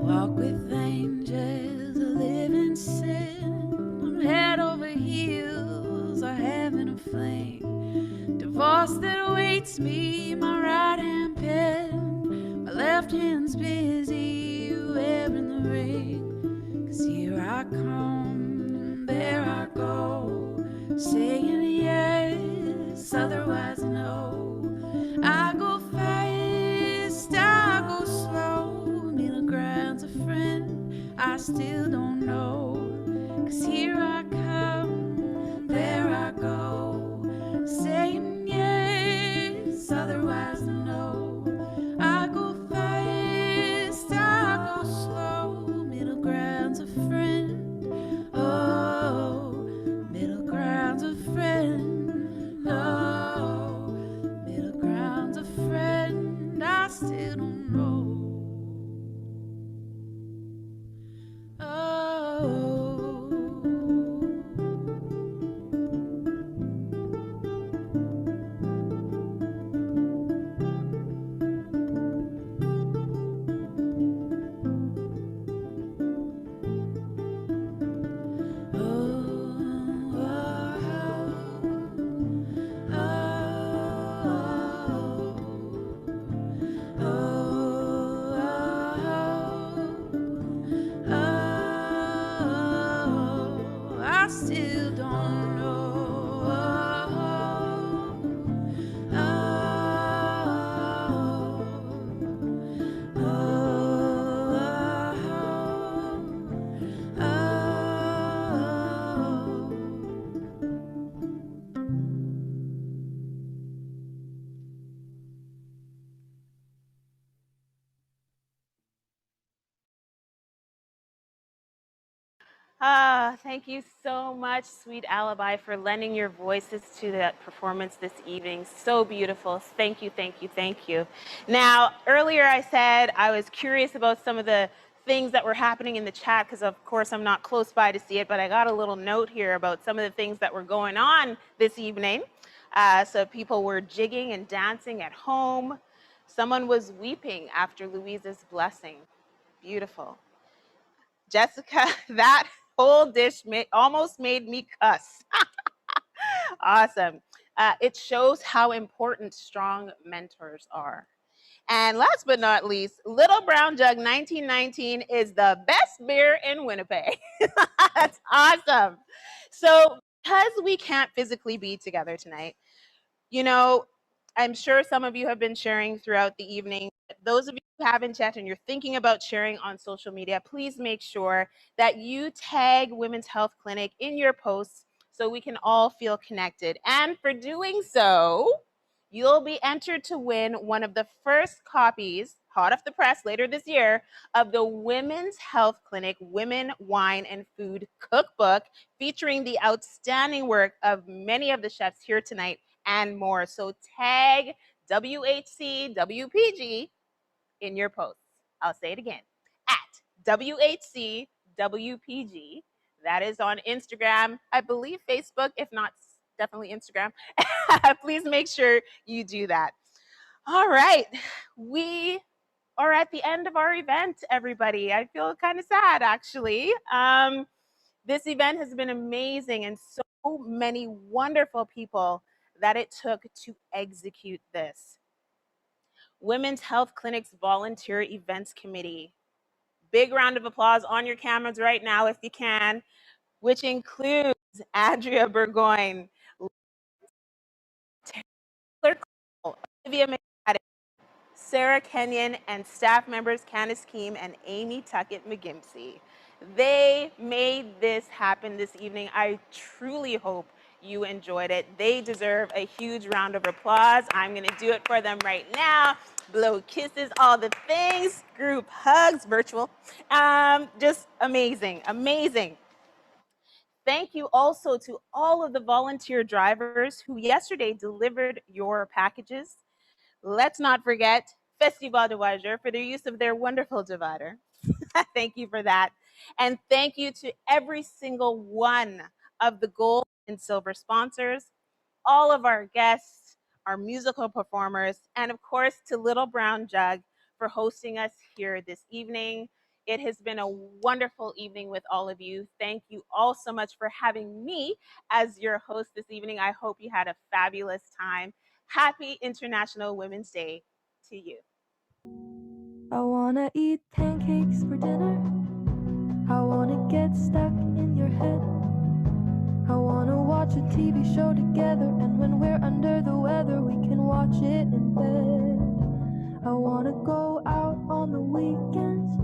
Walk with angels, a living sin. I'm head over heels, I heaven aflame. Divorce that awaits me, my right hand pen. My left hand's busy wearing the ring. 'Cause here I come, there I go. Saying yes, otherwise no. I go fast, I go slow. Middle ground's a friend I still don't know. 'Cause here I come, there I go. Saying yes, otherwise no. I go fast, I go slow. Middle ground's a friend. Oh, middle ground's a friend. Oh, middle ground's a friend I still don't know. I still don't know. Thank you so much, Sweet Alibi, for lending your voices to that performance this evening. So beautiful. Thank you, thank you, thank you. Now, earlier I said I was curious about some of the things that were happening in the chat because, of course, I'm not close by to see it, but I got a little note here about some of the things that were going on this evening. So people were jigging and dancing at home. Someone was weeping after Louise's blessing. Beautiful. Jessica, that whole dish almost made me cuss. Awesome. It shows how important strong mentors are. And last but not least, Little Brown Jug 1919 is the best beer in Winnipeg. That's awesome. So because we can't physically be together tonight, you know, I'm sure some of you have been sharing throughout the evening. Those of you who haven't yet and you're thinking about sharing on social media, please make sure that you tag Women's Health Clinic in your posts so we can all feel connected. And for doing so, you'll be entered to win one of the first copies, hot off the press later this year, of the Women's Health Clinic Women, Wine, and Food Cookbook, featuring the outstanding work of many of the chefs here tonight and more. So tag WHCWPG in your posts. I'll say it again, at WHCWPG. That is on Instagram, I believe Facebook, if not definitely Instagram. Please make sure you do that. All right, we are at the end of our event, everybody. I feel kind of sad, actually. This event has been amazing and so many wonderful people that it took to execute this. Women's Health Clinic's Volunteer Events Committee. Big round of applause on your cameras right now if you can, which includes Andrea Burgoyne, Taylor Cole, Olivia McFadden, Sarah Kenyon, and staff members Candice Keem and Amy Tuckett McGimsey. They made this happen this evening. I truly hope you enjoyed it. They deserve a huge round of applause. I'm going to do it for them right now. blow kisses, all the things, group hugs, virtual. Just amazing, amazing. Thank you also to all of the volunteer drivers who yesterday delivered your packages. Let's not forget Festival de Voyageurs for their use of their wonderful divider. Thank you for that. And thank you to every single one of the gold and silver sponsors, all of our guests, our musical performers, and of course to Little Brown Jug for hosting us here this evening. It has been a wonderful evening with all of you. Thank you all so much for having me as your host this evening. I hope you had a fabulous time. Happy International Women's Day to you. I wanna eat pancakes for dinner. I wanna get stuck in your head. I wanna watch a TV show together, and when we're under the weather, we can watch it in bed. I wanna go out on the weekends.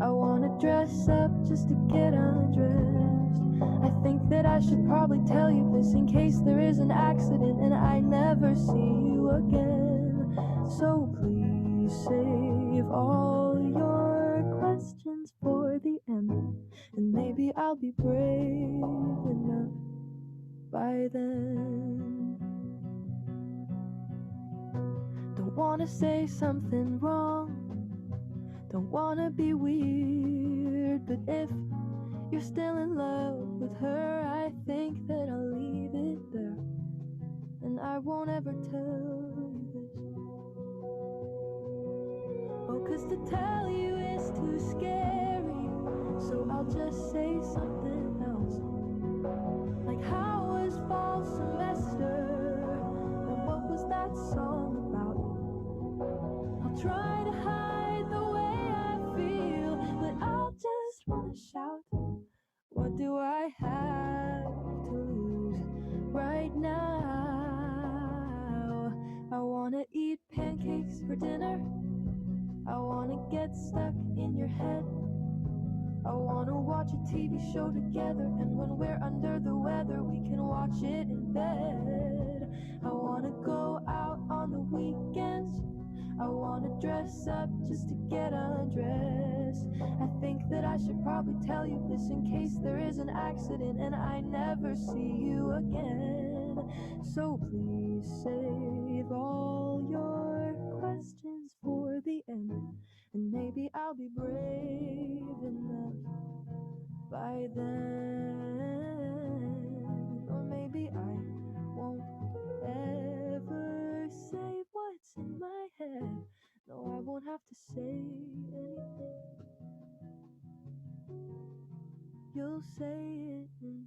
I wanna dress up just to get undressed. I think that I should probably tell you this in case there is an accident and I never see you again. So please save all your questions for the end, and maybe I'll be brave enough by then. Don't wanna say something wrong, don't wanna be weird, but if you're still in love with her, I think that I'll leave it there, and I won't ever tell you this. Oh, 'cause to tell you is too scary, so I'll just say something else. Like, how was fall semester, and what was that song about? I'll try to hide the way I feel, but I'll just wanna shout. What do I have to lose right now? I wanna eat pancakes for dinner. I wanna get stuck in your head. I wanna watch a TV show together, and when we're under the weather, we can watch it in bed. I wanna go out on the weekends. I wanna dress up just to get undressed. I think that I should probably tell you this in case there is an accident and I never see you again. So please save all your questions for the end, and maybe I'll be brave enough by then. Or maybe I won't ever say what's in my head. No, I won't have to say anything. You'll say it